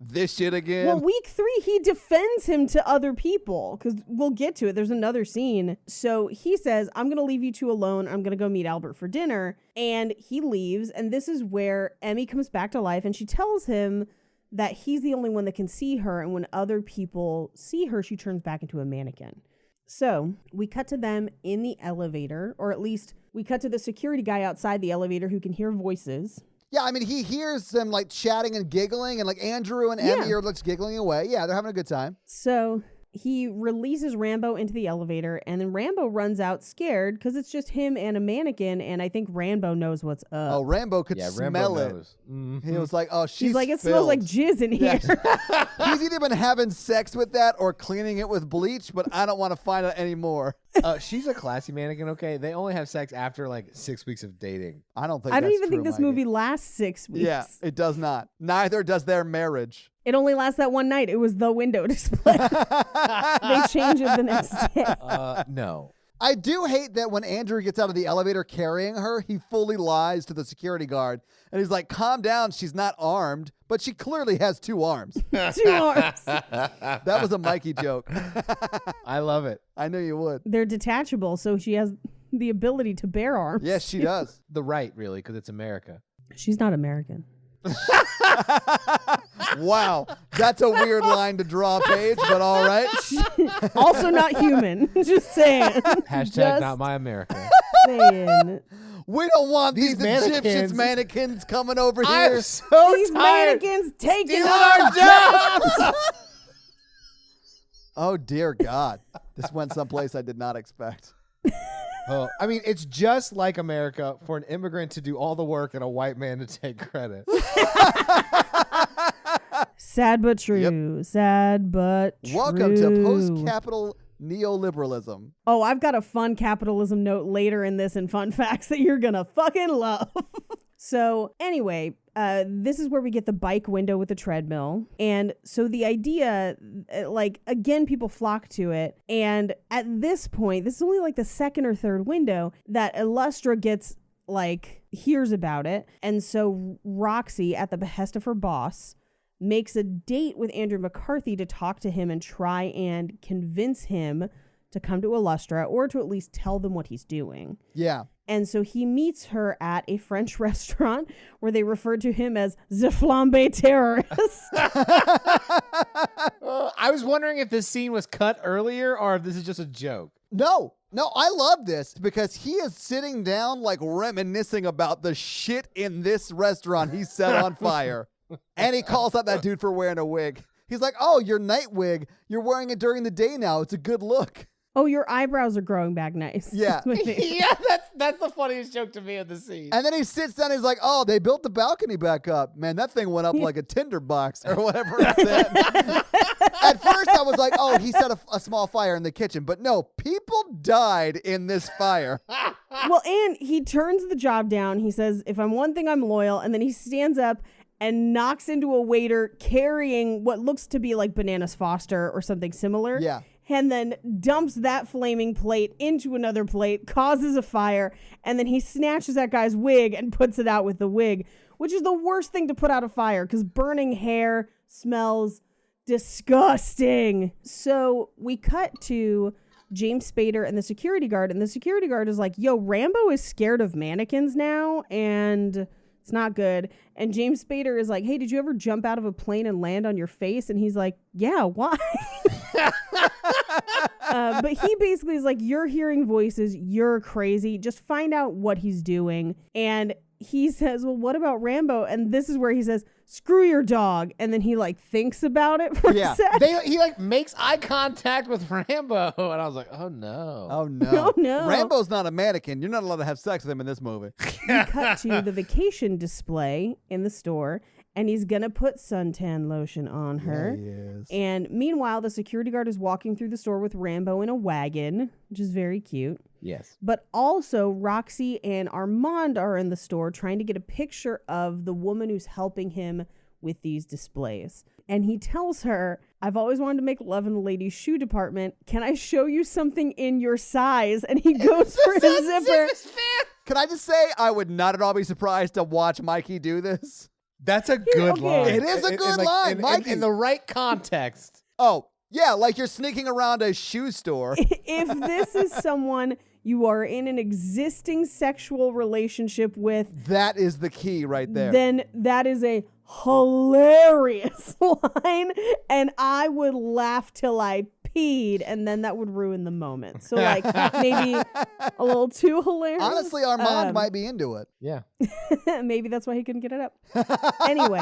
This shit again. Well, week 3, he defends him to other people because we'll get to it. There's another scene. So he says, I'm going to leave you two alone. I'm going to go meet Albert for dinner. And he leaves. And this is where Emmy comes back to life and she tells him that he's the only one that can see her. And when other people see her, she turns back into a mannequin. So we cut to them in the elevator, or at least we cut to the security guy outside the elevator who can hear voices. Yeah, I mean, he hears them like chatting and giggling, and like Andrew and Emmy are like giggling away. Yeah, they're having a good time. So he releases Rambo into the elevator, and then Rambo runs out scared because it's just him and a mannequin, and I think Rambo knows what's up. Oh, Rambo could smell it. Knows. Mm-hmm. He was like, oh, He's like, it smells like jizz in here. He's either been having sex with that or cleaning it with bleach, but I don't want to find out anymore. She's a classy mannequin, okay? They only have sex after like 6 weeks of dating. I don't think I don't that's even think true, this Mikey. movie lasts 6 weeks. Yeah, it does not. Neither does their marriage. It only lasts that one night. It was the window display. They change it the next day. No. I do hate that when Andrew gets out of the elevator carrying her, he fully lies to the security guard. And he's like, calm down, she's not armed. But she clearly has 2 arms. 2 arms. That was a Mikey joke. I love it. I knew you would. They're detachable, so she has the ability to bear arms. Yes, she does. The right, really, because it's America. She's not American. Wow. That's a weird line to draw, Paige, but all right. Also not human. Just saying. Hashtag Just not my America. saying. We don't want these mannequins. Egyptian mannequins coming over here. I'm so These tired. mannequins taking Stealing our our jobs. Oh, dear God. This went someplace I did not expect. Oh, I mean, it's just like America for an immigrant to do all the work and a white man to take credit. Sad but true. Yep. Sad but true. Welcome to post-capital neoliberalism. Oh, I've got a fun capitalism note later in this and fun facts that you're gonna fucking love. So anyway, this is where we get the bike window with the treadmill. And so the idea, like, again, people flock to it. And at this point, this is only like the second or third window that Illustra gets, like, hears about it. And so Roxy, at the behest of her boss, makes a date with Andrew McCarthy to talk to him and try and convince him to come to Illustra, or to at least tell them what he's doing. Yeah. And so he meets her at a French restaurant where they refer to him as the flambe terrorist. I was wondering if this scene was cut earlier or if this is just a joke. No, I love this because he is sitting down like reminiscing about the shit in this restaurant he set on fire. And he calls out that dude for wearing a wig. He's like, oh, your night wig. You're wearing it during the day now. It's a good look. Oh, your eyebrows are growing back nice. Yeah. Yeah, that's the funniest joke to me of the scene. And then he sits down and he's like, oh, they built the balcony back up. Man, that thing went up like a tinder box or whatever it said. At first I was like, oh, he set a small fire in the kitchen. But no, people died in this fire. Well, and he turns the job down. He says, if I'm one thing, I'm loyal. And then he stands up and knocks into a waiter carrying what looks to be like Bananas Foster or something similar. Yeah. And then dumps that flaming plate into another plate, causes a fire, and then he snatches that guy's wig and puts it out with the wig, which is the worst thing to put out a fire because burning hair smells disgusting. So we cut to James Spader and the security guard, and the security guard is like, yo, Rambo is scared of mannequins now, and it's not good. And James Spader is like, hey, did you ever jump out of a plane and land on your face? And he's like, yeah, why? But he basically is like, you're hearing voices, you're crazy, just find out what he's doing. And he says, well, what about Rambo? And this is where he says, screw your dog. And then he like thinks about it for a second. He like makes eye contact with Rambo. And I was like, oh no. Oh, no. Oh, no. Rambo's not a mannequin. You're not allowed to have sex with him in this movie. We cut to the vacation display in the store, and he's going to put suntan lotion on her. Yeah, he is. And meanwhile, the security guard is walking through the store with Rambo in a wagon, which is very cute. Yes. But also, Roxy and Armand are in the store trying to get a picture of the woman who's helping him with these displays. And he tells her, I've always wanted to make love in the ladies' shoe department. Can I show you something in your size? And he goes for his zipper. Can I just say I would not at all be surprised to watch Mikey do this? That's a good okay. line. It is a good line, Mikey. In the right context. Oh, yeah, like you're sneaking around a shoe store. If this is someone you are in an existing sexual relationship with, That is the key right there. then that is a hilarious line, and I would laugh till I peed, and then that would ruin the moment. So like maybe a little too hilarious. Honestly, Armand might be into it. Yeah. Maybe that's why he couldn't get it up. Anyway,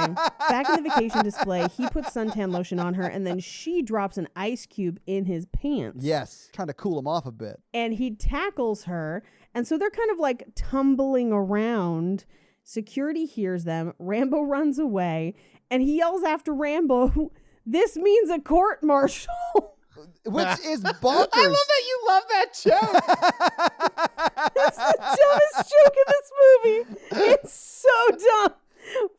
back in the vacation display, he puts suntan lotion on her, and then she drops an ice cube in his pants. Yes, trying to cool him off a bit. And he tackles her, and so they're kind of like tumbling around. Security hears them. Rambo runs away, and he yells after Rambo, "This means a court martial." Which is bonkers. I love that you love that joke. That's the dumbest joke in this movie. It's so dumb,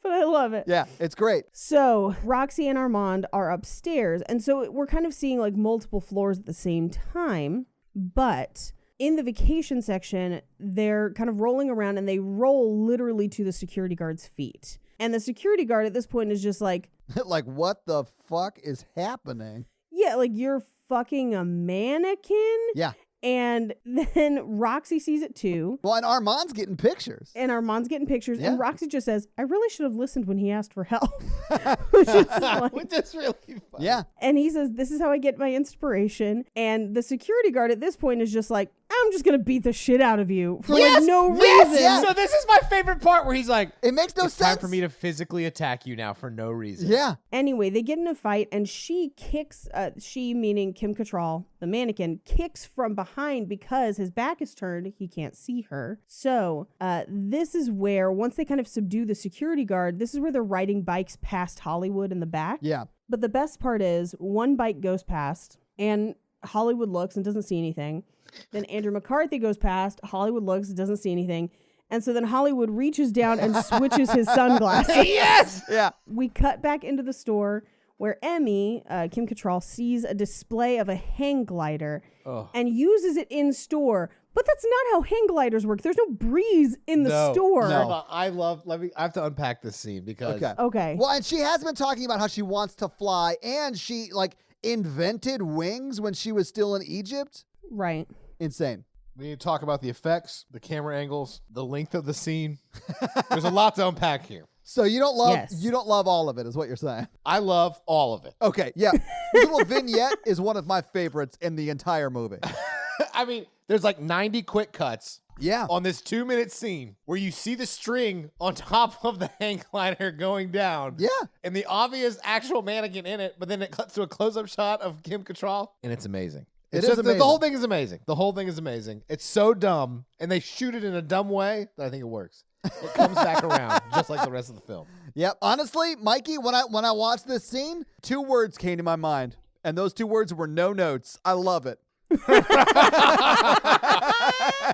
but I love it. Yeah, it's great. So Roxy and Armand are upstairs, and so we're kind of seeing like multiple floors at the same time. But in the vacation section, they're kind of rolling around, and they roll literally to the security guard's feet. And the security guard at this point is just like, Like, what the fuck is happening? yeah, like, you're fucking a mannequin? Yeah. And then Roxy sees it too. Well, and Armand's getting pictures. And Armand's getting pictures. Yeah. And Roxy just says, I really should have listened when he asked for help. Which is like, Which is really fun. Yeah. and he says, this is how I get my inspiration. And the security guard at this point is just like, I'm just going to beat the shit out of you for like no reason. yes. So this is my favorite part where he's like, It makes no it's sense. time for me to physically attack you now for no reason. Yeah. Anyway, they get in a fight, and she kicks, she meaning Kim Cattrall, the mannequin, kicks from behind because his back is turned. He can't see her. So this is where, once they kind of subdue the security guard, this is where they're riding bikes past Hollywood in the back. Yeah. But the best part is one bike goes past, and Hollywood looks and doesn't see anything. Then Andrew McCarthy goes past, Hollywood looks and doesn't see anything. And so then Hollywood reaches down and switches his sunglasses. Yes! Yeah. We cut back into the store where Emmy, Kim Cattrall, sees a display of a hang glider and uses it in store. But that's not how hang gliders work. There's no breeze in the store. No. I have to unpack this scene because Okay. Well, and she has been talking about how she wants to fly, and she like invented wings when she was still in Egypt. Right. Insane. we need to talk about the effects, the camera angles, the length of the scene. There's a lot to unpack here. So you don't love Yes. you don't love all of it, is what you're saying. I love all of it. Okay, yeah. The little vignette is one of my favorites in the entire movie. I mean, there's like 90 quick cuts Yeah. on this 2-minute scene where you see the string on top of the hang glider going down. Yeah. And the obvious actual mannequin in it, but then it cuts to a close-up shot of Kim Cattrall, and it's amazing. It It's is just, amazing. The whole thing is amazing. The whole thing is amazing. It's so dumb, and they shoot it in a dumb way that I think it works. It comes back around, just like the rest of the film. Yep. Honestly, Mikey, when I watched this scene, 2 words came to my mind, and those 2 words were no notes. I love it.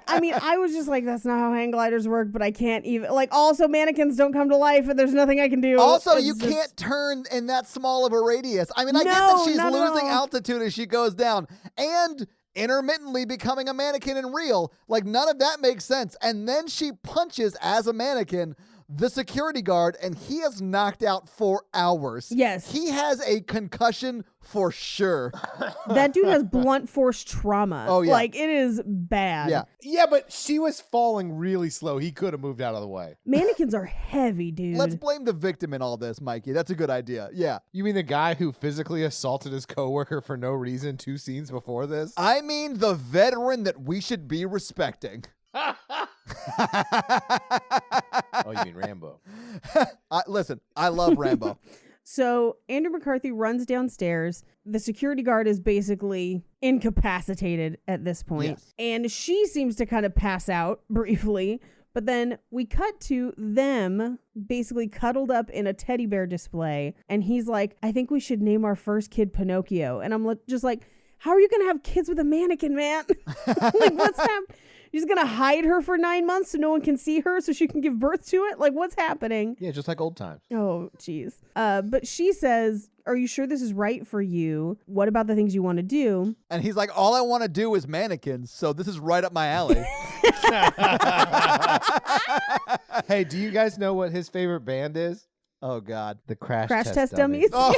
I mean, I was just like, that's not how hang gliders work, but I can't even, like, also mannequins don't come to life and there's nothing I can do. Also, It's you just- can't turn in that small of a radius. I mean, I get No, that she's not at losing all. altitude as she goes down and intermittently becoming a mannequin in real. Like, none of that makes sense. And then she punches as a mannequin the security guard, and he is knocked out for hours. Yes. He has a concussion for sure. That dude has blunt force trauma. Oh, yeah. Like, it is bad. Yeah. Yeah, but she was falling really slow. He could have moved out of the way. Mannequins are heavy, dude. Let's blame the victim in all this, Mikey. That's a good idea. Yeah. You mean the guy who physically assaulted his coworker for no reason 2 scenes before this? I mean the veteran that we should be respecting. Oh, you mean Rambo? Listen, I love Rambo. So Andrew McCarthy runs downstairs. The security guard is basically incapacitated at this point. Yes. And she seems to kind of pass out briefly. But then we cut to them basically cuddled up in a teddy bear display. And he's like, I think we should name our first kid Pinocchio. And I'm just like, how are you going to have kids with a mannequin, man? Like, what's happening? She's going to hide her for 9 months so no one can see her so she can give birth to it? Like, what's happening? Yeah, just like old times. Oh, jeez. But she says, are you sure this is right for you? What about the things you want to do? And he's like, all I want to do is mannequins, so this is right up my alley. Hey, do you guys know what his favorite band is? Oh, God. The Crash Test Dummies? Oh,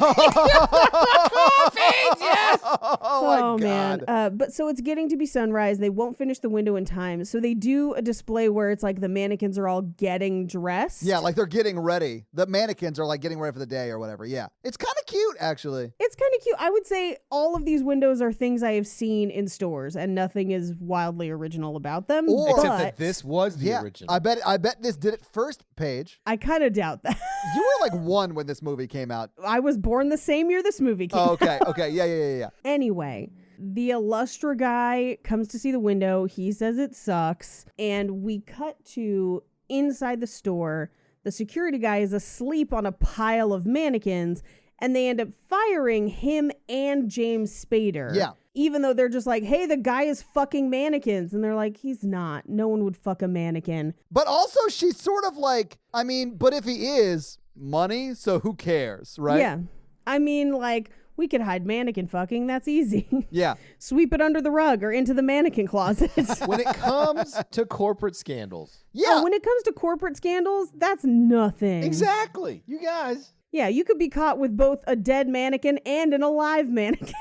yes! oh my God. Man. But so it's getting to be sunrise. They won't finish the window in time. So they do a display where it's like the mannequins are all getting dressed. Yeah, like they're getting ready. The mannequins are like getting ready for the day or whatever. Yeah. It's kind of cute, actually. It's kind of cute. I would say all of these windows are things I have seen in stores and nothing is wildly original about them. Or- Except but that this was the Yeah. original. I bet this did it first, Paige. I kind of doubt that. You were like 1 when this movie came out. I was born the same year this movie came Oh, okay. Okay. Yeah. Anyway, the Illustra guy comes to see the window. He says it sucks. And we cut to inside the store. The security guy is asleep on a pile of mannequins. And they end up firing him and James Spader. Yeah. Even though they're just like, hey, the guy is fucking mannequins. And they're like, he's not. No one would fuck a mannequin. But also, she's sort of like, I mean, but if he is, money, so who cares, right? Yeah. I mean, like, we could hide mannequin fucking. That's easy. Yeah. Sweep it under the rug or into the mannequin closet. When it comes to corporate scandals. Yeah. Oh, when it comes to corporate scandals, that's nothing. Exactly. You guys. Yeah, you could be caught with both a dead mannequin and an alive mannequin.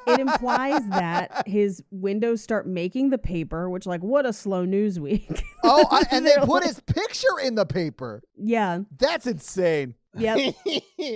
It implies that his windows start making the paper, which, like, what a slow news week. Oh, and they They're put like- his picture in the paper. Yeah. That's insane. Yep.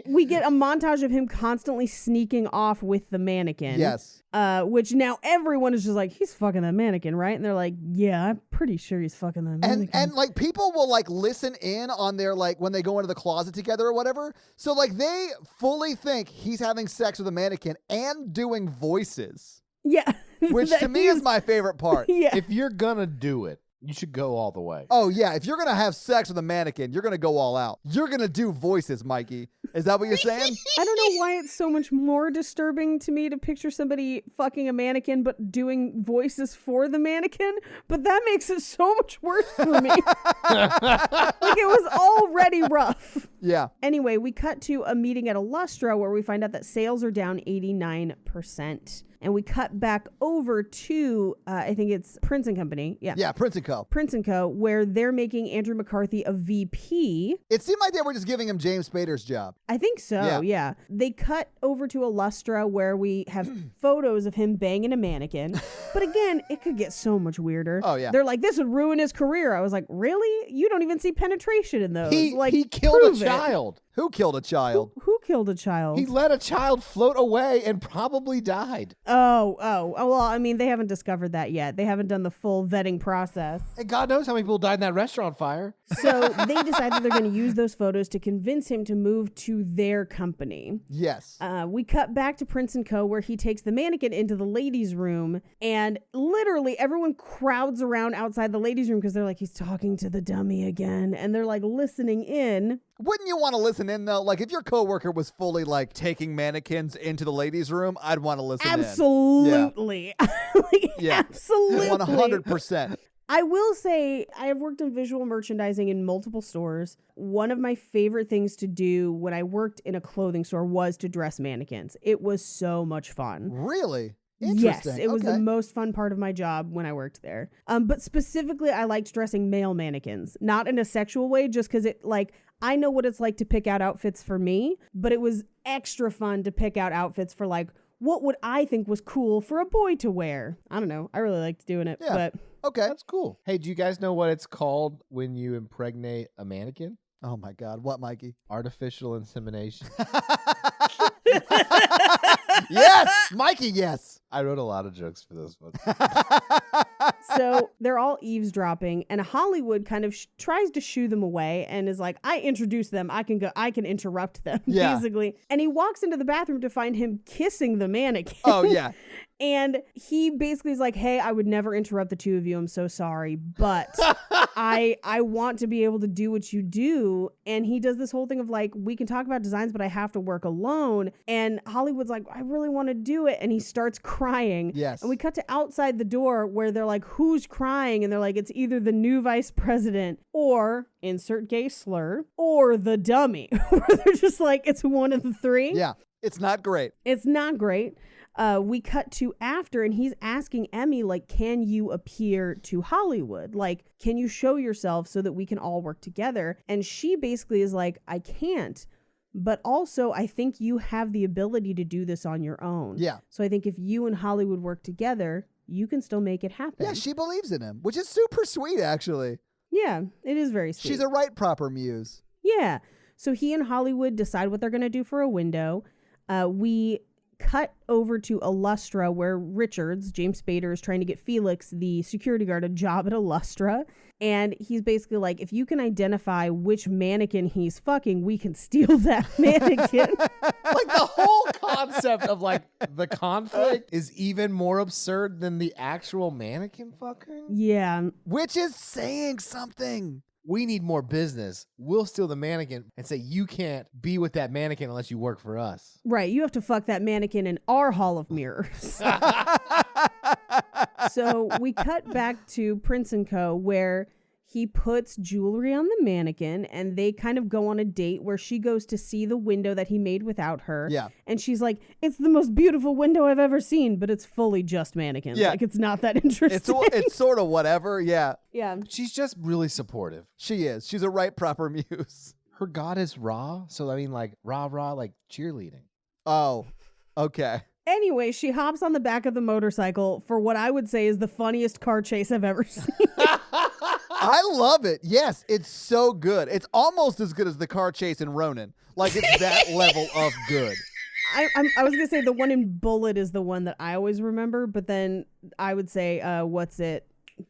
We get a montage of him constantly sneaking off with the mannequin. Yes. Which now everyone is just like, he's fucking that mannequin, right? And they're like, yeah, I'm pretty sure he's fucking that mannequin. And like people will like listen in on their like when they go into the closet together or whatever. So like they fully think he's having sex with a mannequin and doing voices, yeah. which That to me he's- is my favorite part. Yeah. If you're gonna do it, you should go all the way. Oh yeah, if you're gonna have sex with a mannequin, you're gonna go all out. You're gonna do voices, Mikey. Is that what you're saying? I don't know why it's so much more disturbing to me to picture somebody fucking a mannequin but doing voices for the mannequin, but that makes it so much worse for me. Like, it was already rough. Yeah. Anyway, we cut to a meeting at Illustra where we find out that sales are down 89%. And we cut back over to, I think it's Prince & Company. Yeah. Yeah, Prince & Co. Prince & Co., where they're making Andrew McCarthy a VP. It seemed like they were just giving him James Spader's job. I think so, yeah. They cut over to Illustra where we have photos of him banging a mannequin. But again, it could get so much weirder. Oh, yeah. They're like, this would ruin his career. I was like, really? You don't even see penetration in those. He like, killed a prove it. child. Who killed a child? Who killed a child? He let a child float away and probably died. Oh, well, I mean, they haven't discovered that yet. They haven't done the full vetting process. And God knows how many people died in that restaurant fire. So they decide that they're going to use those photos to convince him to move to their company. Yes. We cut back to Prince & Co., where he takes the mannequin into the ladies' room, and literally everyone crowds around outside the ladies' room because they're like, he's talking to the dummy again, and they're like listening in. Wouldn't you want to listen in though? Like if your coworker was fully like taking mannequins into the ladies' room, I'd want to listen Absolutely. Like, Yeah. absolutely. in. 100%. I will say I have worked in visual merchandising in multiple stores. One of my favorite things to do when I worked in a clothing store was to dress mannequins. It was so much fun. Really? Yes, Interesting. it was the Okay. most fun part of my job when I worked there. But specifically, I liked dressing male mannequins, not in a sexual way, just because it like I know what it's like to pick out outfits for me, but it was extra fun to pick out outfits for like what would I think was cool for a boy to wear. I don't know. I really liked doing it, Yeah. but Okay. That's cool. Hey, do you guys know what it's called when you impregnate a mannequin? Oh my God. What, Mikey? Artificial insemination. Yes, Mikey. Yes. I wrote a lot of jokes for this one. so they're all eavesdropping, and Hollywood kind of tries to shoo them away and is like, I introduced them. I can interrupt them, Yeah. basically. And he walks into the bathroom to find him kissing the mannequin. Oh yeah. And he basically is like, hey, I would never interrupt the two of you. I'm so sorry. But I want to be able to do what you do. And he does this whole thing of like, we can talk about designs, but I have to work alone. And Hollywood's like, I really want to do it. And he starts crying. Yes. And we cut to outside the door where they're like, who's crying? And they're like, it's either the new vice president or insert gay slur or the dummy. Where they're just like, it's one of the three. Yeah. It's not great. It's not great. We cut to after, and he's asking Emmy, like, can you appear to Hollywood? Like, can you show yourself so that we can all work together? And she basically is like, I can't. But also, I think you have the ability to do this on your own. Yeah. So I think if you and Hollywood work together, you can still make it happen. Yeah, she believes in him, which is super sweet, actually. Yeah, it is very sweet. She's a right proper muse. Yeah. So he and Hollywood decide what they're going to do for a window. We cut over to Illustra where Richards, James Spader, is trying to get Felix, the security guard, a job at Illustra. And he's basically like, if you can identify which mannequin he's fucking, we can steal that mannequin. Like the whole concept of like the conflict is even more absurd than the actual mannequin fucking. Yeah. Which is saying something. We need more business. We'll steal the mannequin and say you can't be with that mannequin unless you work for us. Right. You have to fuck that mannequin in our Hall of Mirrors. So we cut back to Prince & Co. where he puts jewelry on the mannequin and they kind of go on a date where she goes to see the window that he made without her. Yeah. And she's like, it's the most beautiful window I've ever seen, but it's fully just mannequins. Yeah. Like, it's not that interesting. It's sort of whatever. Yeah. Yeah. She's just really supportive. She is. She's a right proper muse. Her god is Ra, so I mean like rah, like cheerleading. Oh, okay. Anyway, she hops on the back of the motorcycle for what I would say is the funniest car chase I've ever seen. I love it. Yes, it's so good. It's almost as good as the car chase in Ronin. Like, it's that level of good. I was going to say the one in Bullet is the one that I always remember, but then I would say,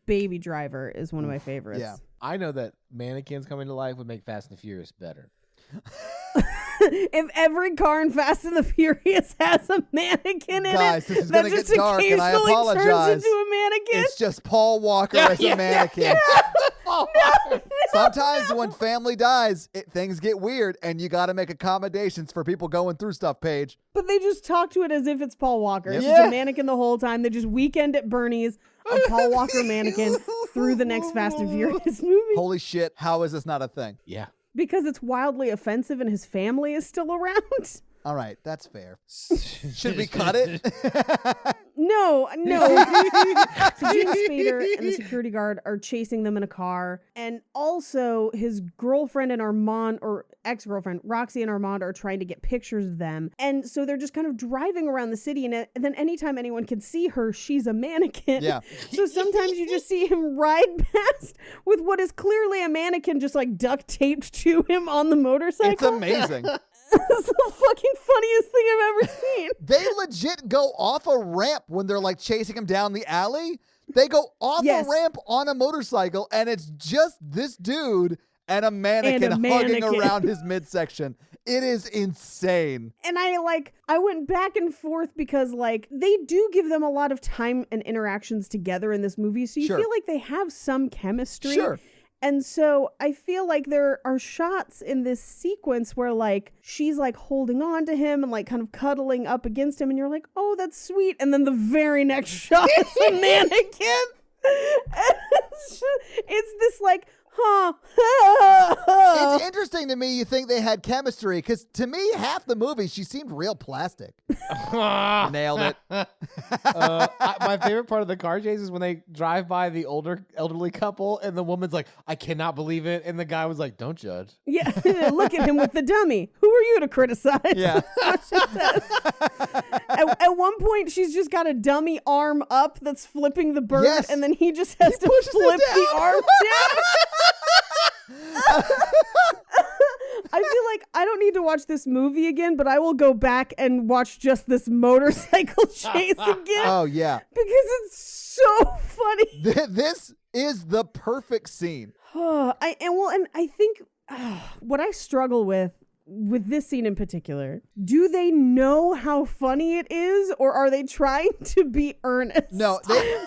Baby Driver is one of my favorites. Yeah. I know that mannequins coming to life would make Fast and Furious better. If every car in Fast and the Furious has a mannequin in Guys, it, this is that gonna get just dark, and I occasionally apologize. turns into a mannequin. It's just Paul Walker as a mannequin. Sometimes when family dies, things get weird, and you got to make accommodations for people going through stuff, Paige. But they just talk to it as if it's Paul Walker. It's Yeah. just a mannequin the whole time. They just weekend at Bernie's, a Paul Walker mannequin through the next Fast and Furious movie. Holy shit, how is this not a thing? Yeah. Because it's wildly offensive and his family is still around. All right, that's fair. Should we cut it? No. So James Spader and the security guard are chasing them in a car. And also his girlfriend and Armand, or ex-girlfriend, Roxy and Armand, are trying to get pictures of them. And so they're just kind of driving around the city. And then anytime anyone can see her, she's a mannequin. Yeah. So sometimes you just see him ride past with what is clearly a mannequin just like duct taped to him on the motorcycle. It's amazing. It's the fucking funniest thing I've ever seen. They legit go off a ramp when they're like chasing him down the alley. They go off Yes. a ramp on a motorcycle, and it's just this dude and a mannequin, hugging mannequin. around his midsection. It is insane. And I went back and forth because like they do give them a lot of time and interactions together in this movie. So you Sure. feel like they have some chemistry. Sure. And so I feel like there are shots in this sequence where like she's like holding on to him and like kind of cuddling up against him. And you're like, oh, that's sweet. And then the very next shot is a mannequin. It's this like, It's interesting to me you think they had chemistry, because to me, half the movie, she seemed real plastic. Nailed it. My favorite part of the car chase is when they drive by the elderly couple and the woman's like, I cannot believe it. And the guy was like, don't judge. Yeah, look at him with the dummy. Who are you to criticize? Yeah. That's what she says. At one point, she's just got a dummy arm up that's flipping the bird, Yes. and then he just has to pushes it flip the down. arm down. I feel like I don't need to watch this movie again, but I will go back and watch just this motorcycle chase again Oh, yeah. because it's so funny. This is the perfect scene. I think what I struggle with with this scene in particular, do they know how funny it is, or are they trying to be earnest? No, I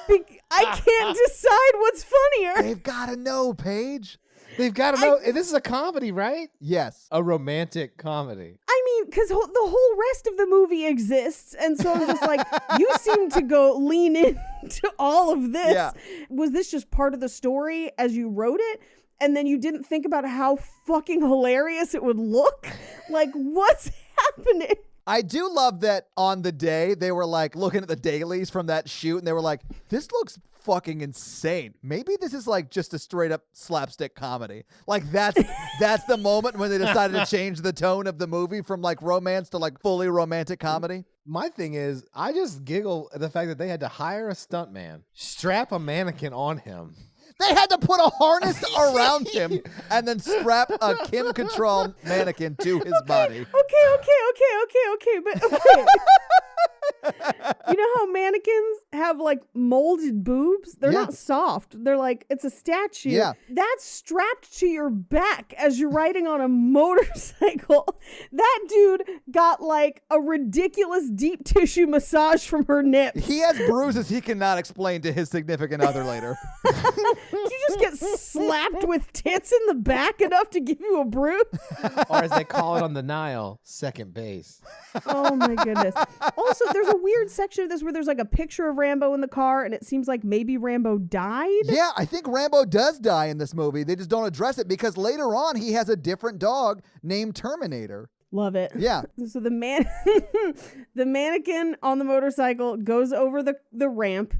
can't decide what's funnier. they've got to know, Paige. They've got to know. This is a comedy, right? Yes. A romantic comedy. I mean, because the whole rest of the movie exists, and so I'm just like, you seem to go lean into all of this. Yeah. Was this just part of the story as you wrote it, and then you didn't think about how fucking hilarious it would look? Like, what's happening? I do love that on the day they were like looking at the dailies from that shoot and they were like, this looks fucking insane. Maybe this is like just a straight up slapstick comedy. Like that's the moment when they decided to change the tone of the movie from like romance to like fully romantic comedy. My thing is, I just giggle at the fact that they had to hire a stuntman, strap a mannequin on him. They had to put a harness around him and then strap a Kim Cattrall mannequin to his body. Okay. But okay. You know how mannequins have like molded boobs? They're Yeah. not soft. They're like, it's a statue. Yeah. That's strapped to your back as you're riding on a motorcycle. That dude got like a ridiculous deep tissue massage from her nips. He has bruises he cannot explain to his significant other later. Did you just get slapped with tits in the back enough to give you a bruise? Or as they call it on the Nile, second base. Oh my goodness. Also, there's a weird section of this where there's like a picture of Rambo in the car and it seems like maybe Rambo died. Yeah, I think Rambo does die in this movie. They just don't address it because later on he has a different dog named Terminator. Love it. Yeah. So the mannequin on the motorcycle goes over the ramp.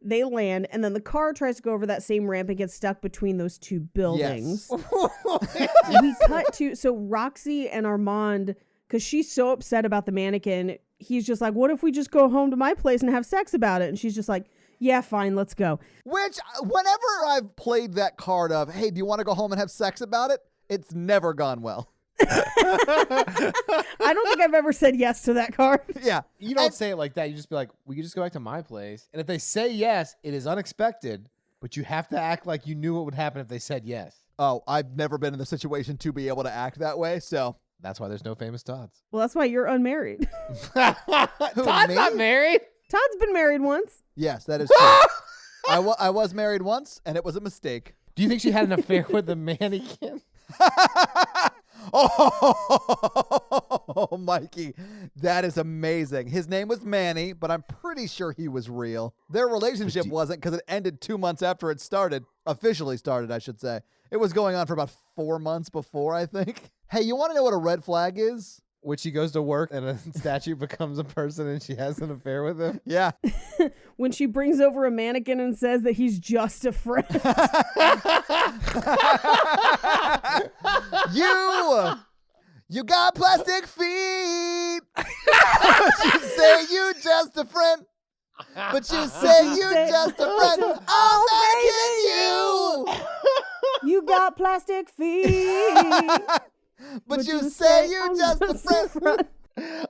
They land, and then the car tries to go over that same ramp and gets stuck between those two buildings. We cut to, so Roxy and Armand, because she's so upset about the mannequin, he's just like, what if we just go home to my place and have sex about it? And she's just like, yeah, fine, let's go. Which, whenever I've played that card of, hey, do you want to go home and have sex about it? It's never gone well. I don't think I've ever said yes to that card. Yeah. You don't say it like that. You just be like, we can just go back to my place. And if they say yes, it is unexpected, but you have to act like you knew what would happen if they said yes. Oh, I've never been in the situation to be able to act that way, so. That's why there's no famous Todds. Well, that's why you're unmarried. Todd's me? not married. Todd's been married once. Yes, that is true. I was married once, and it was a mistake. Do you think she had an affair with the mannequin? Oh, Mikey, that is amazing. His name was Manny, but I'm pretty sure he was real. Their relationship wasn't because it ended 2 months after it started. Officially started, I should say. It was going on for about 4 months before, I think. Hey, you want to know what a red flag is? When she goes to work and a statue becomes a person and she has an affair with him? Yeah. When she brings over a mannequin and says that he's just a friend. You got plastic feet. You say you just a friend. But you say you just a friend. Oh, mannequin, You got plastic feet. But you say you just a friend.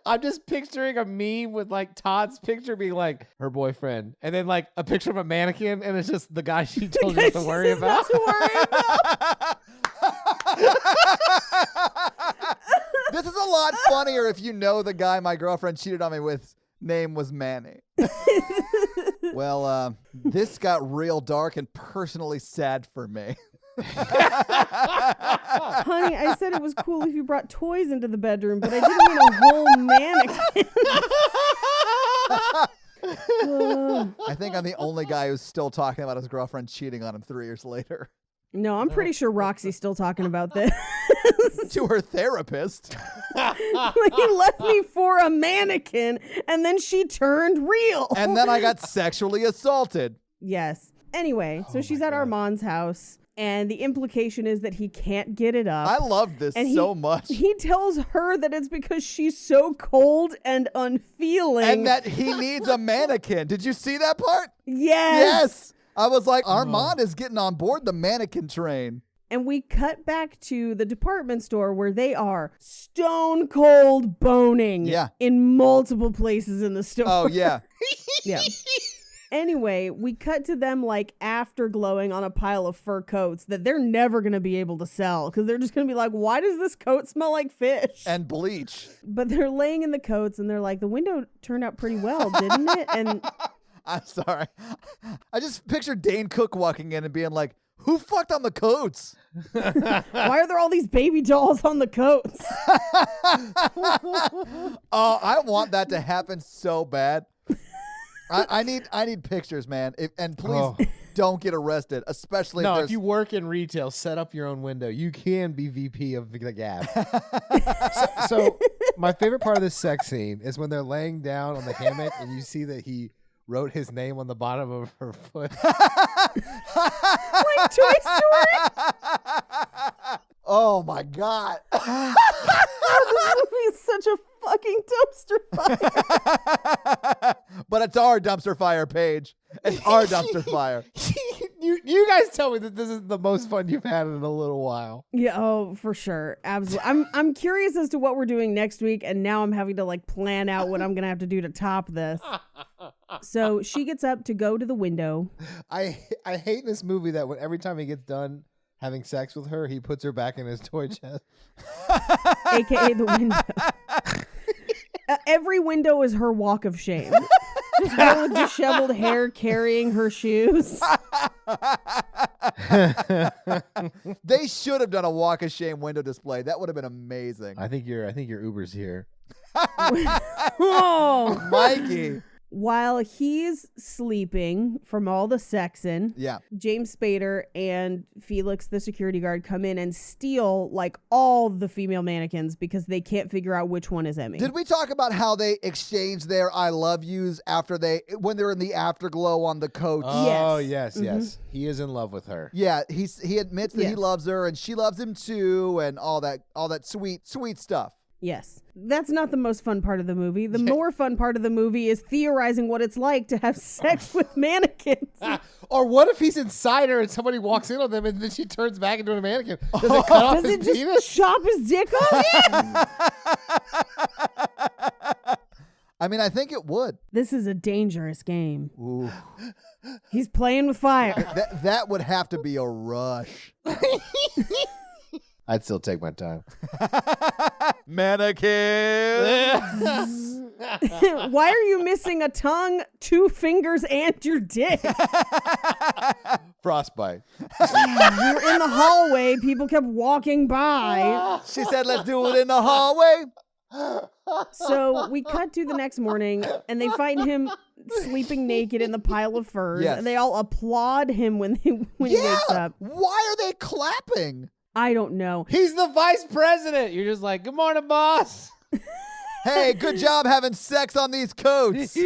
I'm just picturing a meme with like Todd's picture being like her boyfriend, and then like a picture of a mannequin, and it's just the guy she told you not to worry about. This is a lot funnier if you know the guy my girlfriend cheated on me with name was Manny. Well, this got real dark and personally sad for me. Honey, I said it was cool if you brought toys into the bedroom, but I didn't mean a whole mannequin. I think I'm the only guy who's still talking about his girlfriend cheating on him 3 years later. No, I'm pretty sure Roxy's still talking about this. To her therapist. Like, he left me for a mannequin, and then she turned real. And then I got sexually assaulted. Yes. Anyway, so she's at Armand's house, and the implication is that he can't get it up. I love this And so much. He tells her that it's because she's so cold and unfeeling. And that he needs a mannequin. Did you see that part? Yes. I was like, Armand is getting on board the mannequin train. And we cut back to the department store where they are stone cold boning Yeah. in multiple places in the store. Oh, yeah. Yeah. Anyway, we cut to them like afterglowing on a pile of fur coats that they're never going to be able to sell because they're just going to be like, why does this coat smell like fish? And bleach. But they're laying in the coats and they're like, the window turned out pretty well, didn't it? And I'm sorry. I just pictured Dane Cook walking in and being like, who fucked on the coats? why are there all these baby dolls on the coats? Oh, I want that to happen so bad. I need pictures, man. And please don't get arrested, especially No, if if you work in retail, set up your own window. You can be VP of the Gap. so my favorite part of this sex scene is when they're laying down on the hammock and you see that he wrote his name on the bottom of her foot. Like Toy Story? Oh my God. This movie is such a fucking dumpster fire. But it's our dumpster fire, Paige. It's our dumpster fire. You guys tell me that this is the most fun you've had in a little while. Yeah, oh, for sure. Absolutely. I'm curious as to what we're doing next week, and now I'm having to like plan out what I'm gonna have to do to top this. So she gets up to go to the window. I hate this movie that when every time he gets done having sex with her, he puts her back in his toy chest. AKA the window. Every window is her walk of shame. Just her with disheveled hair carrying her shoes. They should have done a walk of shame window display. That would have been amazing. I think your Uber's here. Oh. Mikey. While he's sleeping from all the sexing, Yeah. James Spader and Felix, the security guard, come in and steal like all the female mannequins because they can't figure out which one is Emmy. Did we talk about how they exchange their I love yous when they're in the afterglow on the coach? Oh, Yes. yes. He is in love with her. Yeah, he admits that Yeah. he loves her and she loves him too, and all that sweet stuff. Yes. That's not the most fun part of the movie. The more fun part of the movie is theorizing what it's like to have sex with mannequins. Or what if he's inside her and somebody walks in on them and then she turns back into a mannequin? Does it cut off Does his it just penis? chop his dick off? I mean, I think it would. This is a dangerous game. Ooh. He's playing with fire. That would have to be a rush. I'd still take my time. Mannequin. Why are you missing a tongue, 2 fingers, and your dick? Frostbite. We were in the hallway. People kept walking by. She said, let's do it in the hallway. So we cut to the next morning, and they find him sleeping naked in the pile of furs. Yes. And they all applaud him when he wakes up. Why are they clapping? I don't know. He's the vice president. You're just like, good morning, boss. Hey, good job having sex on these coats.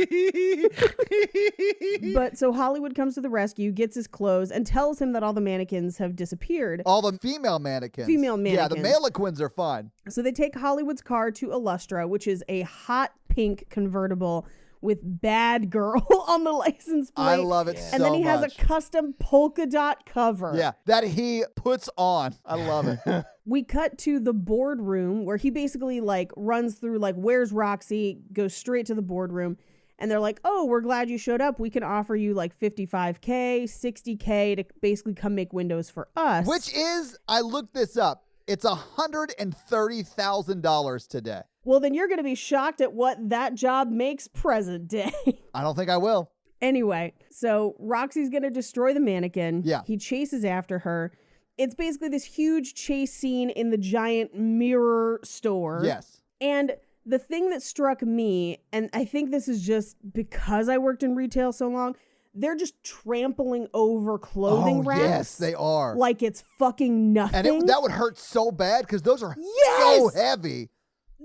But so Hollywood comes to the rescue, gets his clothes, and tells him that all the mannequins have disappeared. All the female mannequins. Female Yeah, the mannequins. mannequins are fine. So they take Hollywood's car to Illustra, which is a hot pink convertible with bad girl on the license plate. I love it so And then he has much. a custom polka dot cover. Yeah, that he puts on. I love it. We cut to the boardroom where he basically like runs through like, where's Roxy? Goes straight to the boardroom. And they're like, oh, we're glad you showed up. We can offer you like $55K, $60K to basically come make windows for us. Which is, I looked this up. It's $130,000 today. Well, then you're going to be shocked at what that job makes present day. I don't think I will. Anyway, so Roxy's going to destroy the mannequin. Yeah. He chases after her. It's basically this huge chase scene in the giant mirror store. Yes. And the thing that struck me, and I think this is just because I worked in retail so long, they're just trampling over clothing racks. Yes, they are. Like it's fucking nothing. And that would hurt so bad because those are Yes! so heavy.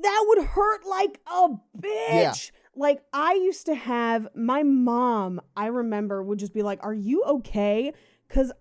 That would hurt like a bitch. Yeah. Like I used to have my mom, I remember, would just be like, are you okay? Because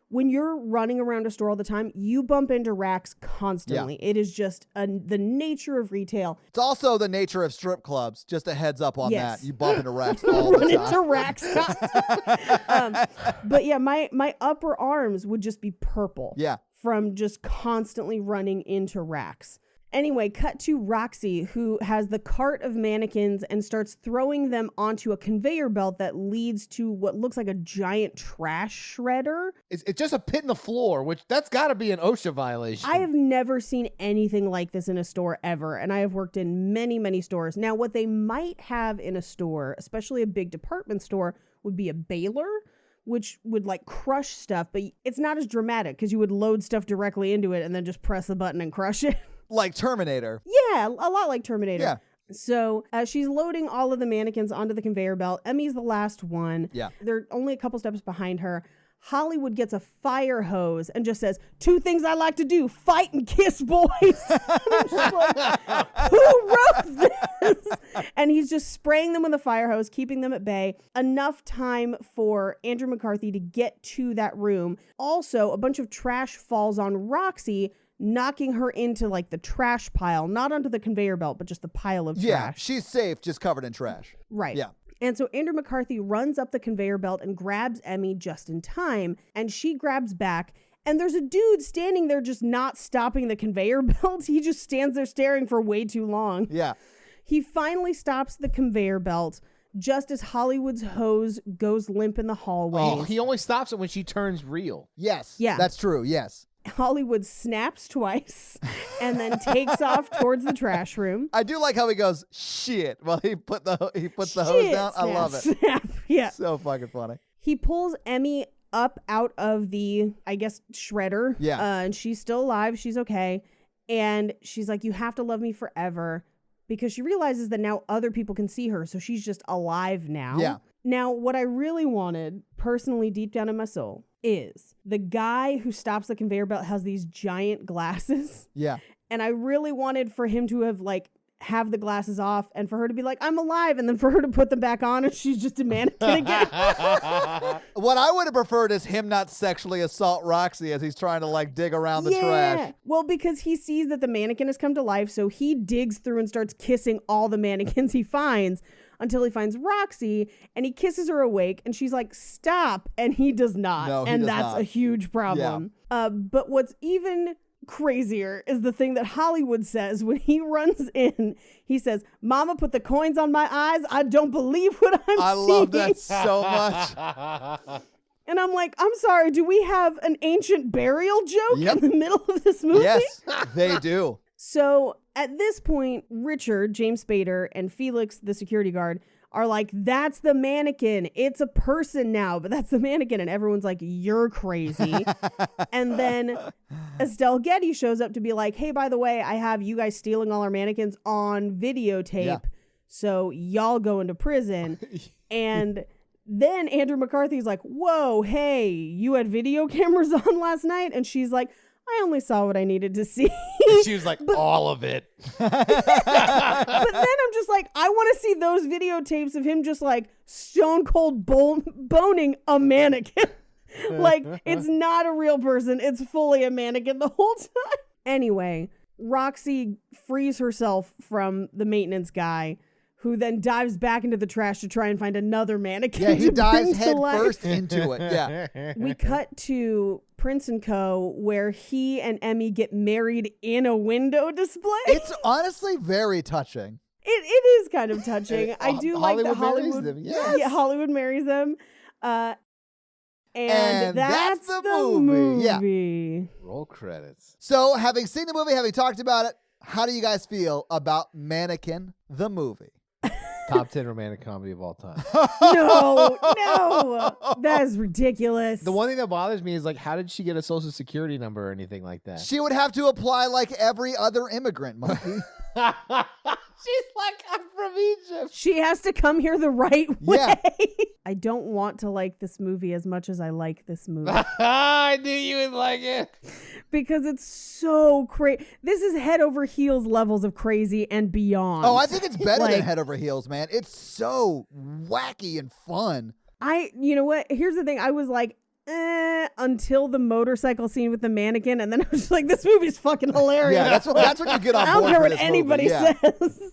when you're running around a store all the time, you bump into racks constantly. Yeah. It is just the nature of retail. It's also the nature of strip clubs. Just a heads up on Yes. that. You bump into racks all the Run time. into racks constantly. But yeah, my upper arms would just be purple. Yeah. From just constantly running into racks. Anyway, cut to Roxy, who has the cart of mannequins and starts throwing them onto a conveyor belt that leads to what looks like a giant trash shredder. It's just a pit in the floor, which that's got to be an OSHA violation. I have never seen anything like this in a store ever, and I have worked in many, many stores. Now, what they might have in a store, especially a big department store, would be a baler, which would like crush stuff, but it's not as dramatic because you would load stuff directly into it and then just press the button and crush it. Like Terminator. Yeah, a lot like Terminator. Yeah. So she's loading all of the mannequins onto the conveyor belt. Emmy's the last one. Yeah. They're only a couple steps behind her. Hollywood gets a fire hose and just says, 2 things I like to do, fight and kiss boys. I'm just like, who wrote this? And he's just spraying them with a fire hose, keeping them at bay. Enough time for Andrew McCarthy to get to that room. Also, a bunch of trash falls on Roxy, knocking her into like the trash pile, not onto the conveyor belt, but just the pile of Yeah, trash. she's safe, just covered in trash. Right. Yeah. And so Andrew McCarthy runs up the conveyor belt and grabs Emmy just in time, and she grabs back. And there's a dude standing there just not stopping the conveyor belt. He just stands there staring for way too long. Yeah. He finally stops the conveyor belt just as Hollywood's hose goes limp in the hallway. Oh, he only stops it when she turns real. Yes. Yeah. That's true. Yes. Hollywood snaps twice and then takes off towards the trash room. I do like how he goes, shit, while he puts the hose Shit, down. I snap, love it. Snap. Yeah. So fucking funny. He pulls Emmy up out of the, I guess, shredder. Yeah. And she's still alive. She's okay. And she's like, you have to love me forever. Because she realizes that now other people can see her. So she's just alive now. Yeah. Now, what I really wanted, personally, deep down in my soul, is the guy who stops the conveyor belt has these giant glasses. Yeah. And I really wanted for him to have the glasses off and for her to be like, I'm alive. And then for her to put them back on and she's just a mannequin again. What I would have preferred is him not sexually assault Roxy as he's trying to like dig around the trash. Well, because he sees that the mannequin has come to life. So he digs through and starts kissing all the mannequins he finds until he finds Roxy and he kisses her awake and she's like, stop. And he does not. No, he and does that's not. a huge problem. But what's even crazier is the thing that Hollywood says when he runs in. He says, Mama put the coins on my eyes. I don't believe what I'm seeing. I love that so much. And I'm like, I'm sorry, do we have an ancient burial joke Yep. in the middle of this movie? Yes, they do. So at this point, Richard, James Spader, and Felix, the security guard, are like, that's the mannequin. It's a person now, but that's the mannequin. And everyone's like, you're crazy. And then Estelle Getty shows up to be like, hey, by the way, I have you guys stealing all our mannequins on videotape. Yeah. So y'all go into prison. And then Andrew McCarthy's like, whoa, hey, you had video cameras on last night? And she's like, I only saw what I needed to see. She was like, all of it. But then I'm just like, I want to see those videotapes of him just like stone cold boning a mannequin. Like, it's not a real person. It's fully a mannequin the whole time. Anyway, Roxy frees herself from the maintenance guy, who then dives back into the trash to try and find another mannequin. Yeah, he to dives bring to head life. first into it. Yeah. We cut to Prince & Co., where he and Emmy get married in a window display. It's honestly very touching. It is kind of touching. I do like that marries Hollywood. them, yes. Yeah, Hollywood marries them. And that's the the movie. Yeah. movie. Roll credits. So, having seen the movie, having talked about it, how do you guys feel about Mannequin, the movie? Top 10 romantic comedy of all time. No, that is ridiculous. The one thing that bothers me is like, how did she get a social security number or anything like that? She would have to apply like every other immigrant, Mikey. She's like, I'm from Egypt. She has to come here the right way. Yeah. I don't want to like this movie as much as I like this movie. I knew you would like it. Because it's so crazy. This is head over heels levels of crazy and beyond. Oh, I think it's better than Like- Head Over Heels, man. It's so wacky and fun. You know what? Here's the thing. I was like, until the motorcycle scene with the mannequin. And then I was just like, this movie's fucking hilarious. Yeah, that's what you get on I board don't care for what this anybody movie. Yeah. says.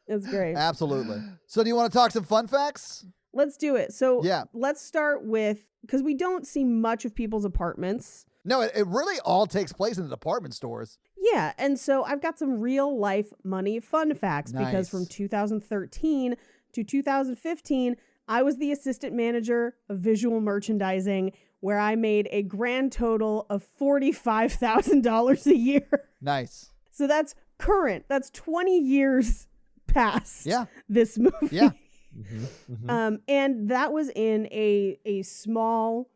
It's great. Absolutely. So, do you want to talk some fun facts? Let's do it. So Yeah. let's start with, because we don't see much of people's apartments. No, it really all takes place in the department stores. Yeah, and so I've got some real life money fun facts because Nice. from 2013 to 2015, I was the assistant manager of visual merchandising where I made a grand total of $45,000 a year. Nice. So that's current. That's 20 years past Yeah. this movie. Yeah. And that was in a small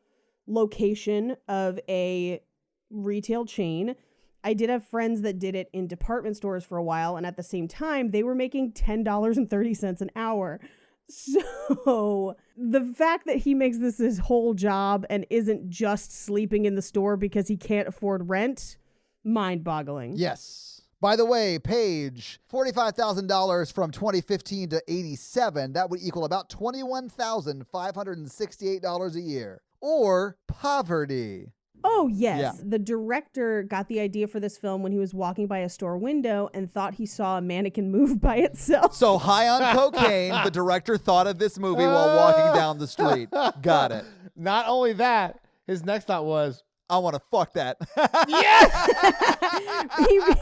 location of a retail chain. I did have friends that did it in department stores for a while, and at the same time, they were making $10.30 an hour. So the fact that he makes this his whole job and isn't just sleeping in the store because he can't afford rent, mind-boggling. Yes. By the way, Paige, $45,000 from 2015 to 87, that would equal about $21,568 a year. Or poverty. Oh, yes. Yeah. The director got the idea for this film when he was walking by a store window and thought he saw a mannequin move by itself. So high on cocaine, the director thought of this movie while walking down the street. Got it. Not only that, his next thought was, I want to fuck that.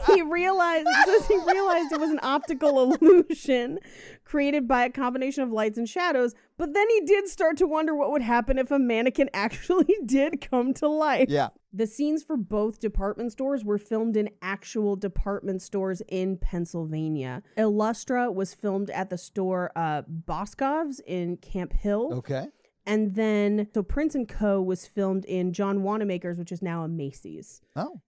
he realized it was an optical illusion created by a combination of lights and shadows, but then he did start to wonder what would happen if a mannequin actually did come to life. Yeah. The scenes for both department stores were filmed in actual department stores in Pennsylvania. Illustra was filmed at the store Boscov's in Camp Hill. Okay. And then, so Prince & Co. was filmed in John Wanamaker's, which is now a Macy's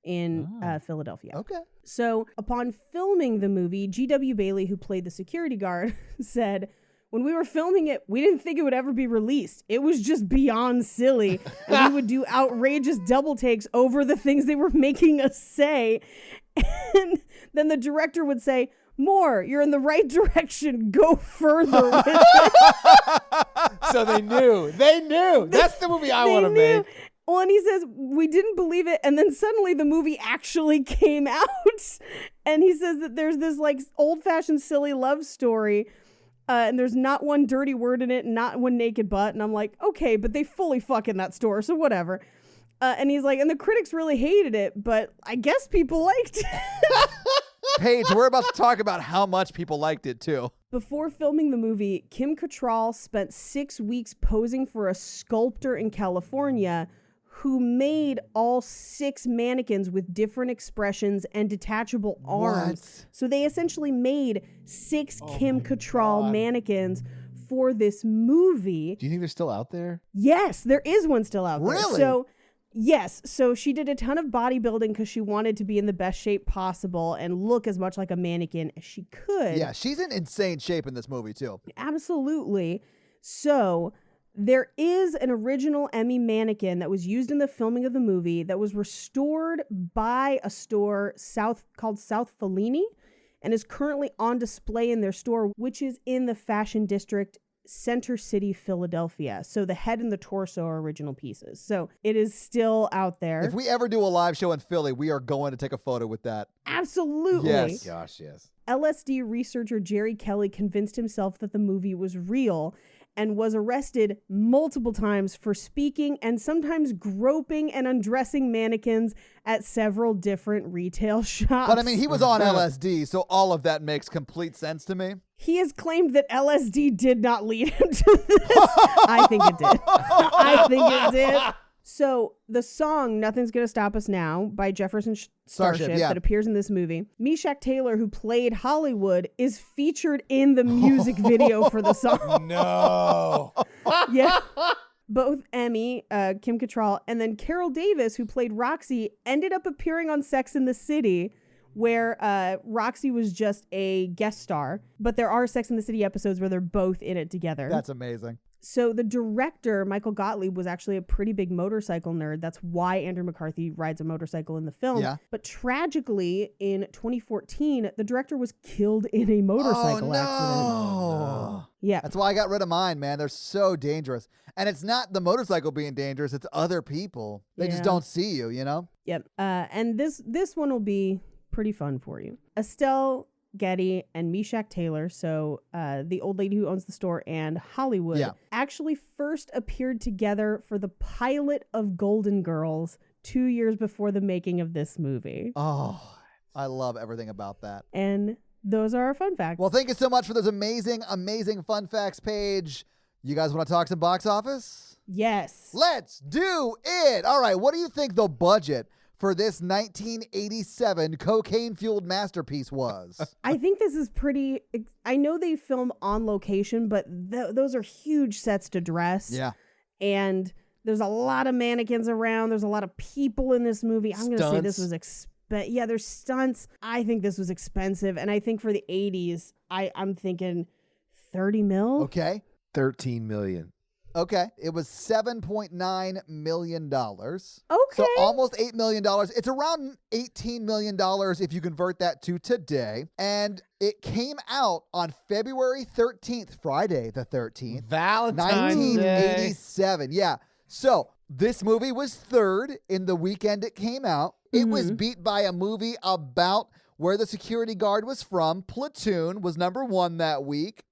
in Philadelphia. Okay. So upon filming the movie, G.W. Bailey, who played the security guard, said, when we were filming it, we didn't think it would ever be released. It was just beyond silly. And we would do outrageous double takes over the things they were making us say. And then the director would say, more, you're in the right direction. Go further with it. so they knew. They knew. That's the movie I want to make. Well, and he says, we didn't believe it. And then suddenly the movie actually came out. And he says that there's this like old-fashioned silly love story. And there's not one dirty word in it, not one naked butt. And I'm like, okay, but they fully fuck in that store, so whatever. And he's like, and the critics really hated it, but I guess people liked it. Paige, we're about to talk about how much people liked it too. Before filming the movie, Kim Cattrall spent 6 weeks posing for a sculptor in California who made all 6 mannequins with different expressions and detachable arms. What? So they essentially made 6 Kim Cattrall mannequins for this movie. Do you think they're still out there? Yes, there is one still out there. Really? So, yes. So she did a ton of bodybuilding because she wanted to be in the best shape possible and look as much like a mannequin as she could. Yeah, she's in insane shape in this movie too. Absolutely. So there is an original Emmy mannequin that was used in the filming of the movie that was restored by a store called South Fellini and is currently on display in their store, which is in the Fashion District, Center City, Philadelphia. So the head and the torso are original pieces. So it is still out there. If we ever do a live show in Philly, we are going to take a photo with that. Absolutely. Yes. Gosh, yes. LSD researcher Jerry Kelly convinced himself that the movie was real and was arrested multiple times for speaking and sometimes groping and undressing mannequins at several different retail shops. But I mean, he was on LSD, so all of that makes complete sense to me. He has claimed that LSD did not lead him to this. I think it did. I think it did. So the song Nothing's Gonna Stop Us Now by Jefferson Starship yeah. that appears in this movie, Meshack Taylor, who played Hollywood, is featured in the music video for the song. No. Yeah. Both Emmy, Kim Cattrall, and then Carol Davis, who played Roxy, ended up appearing on Sex and the City, where Roxy was just a guest star. But there are Sex and the City episodes where they're both in it together. That's amazing. So the director, Michael Gottlieb, was actually a pretty big motorcycle nerd. That's why Andrew McCarthy rides a motorcycle in the film. Yeah. But tragically, in 2014, the director was killed in a motorcycle accident. No. Yeah. That's why I got rid of mine, man. They're so dangerous. And it's not the motorcycle being dangerous, it's other people. They just Yeah. don't see you, you know? Yep. And this one will be pretty fun for you. Estelle Getty and Meshack Taylor, so the old lady who owns the store and Hollywood, Yeah. actually first appeared together for the pilot of Golden Girls 2 years before the making of this movie. Oh, I love everything about that. And those are our fun facts. Well, thank you so much for those amazing, amazing fun facts, Paige. You guys want to talk some box office? yes. Let's do it. All right. What do you think the budget for this 1987 cocaine-fueled masterpiece was? I think this is pretty. I know they film on location, but those are huge sets to dress. Yeah. And there's a lot of mannequins around. There's a lot of people in this movie. I'm going to say this was yeah, there's stunts. I think this was expensive. And I think for the 80s, I'm thinking 30 mil. Okay. 13 million. Okay. It was $7.9 million. Okay. So almost $8 million. It's around $18 million if you convert that to today. And it came out on February 13th, Friday the 13th. Valentine's Day. 1987. Yeah. So this movie was third in the weekend it came out. It was beat by a movie about where the security guard was from. Platoon was number 1 that week.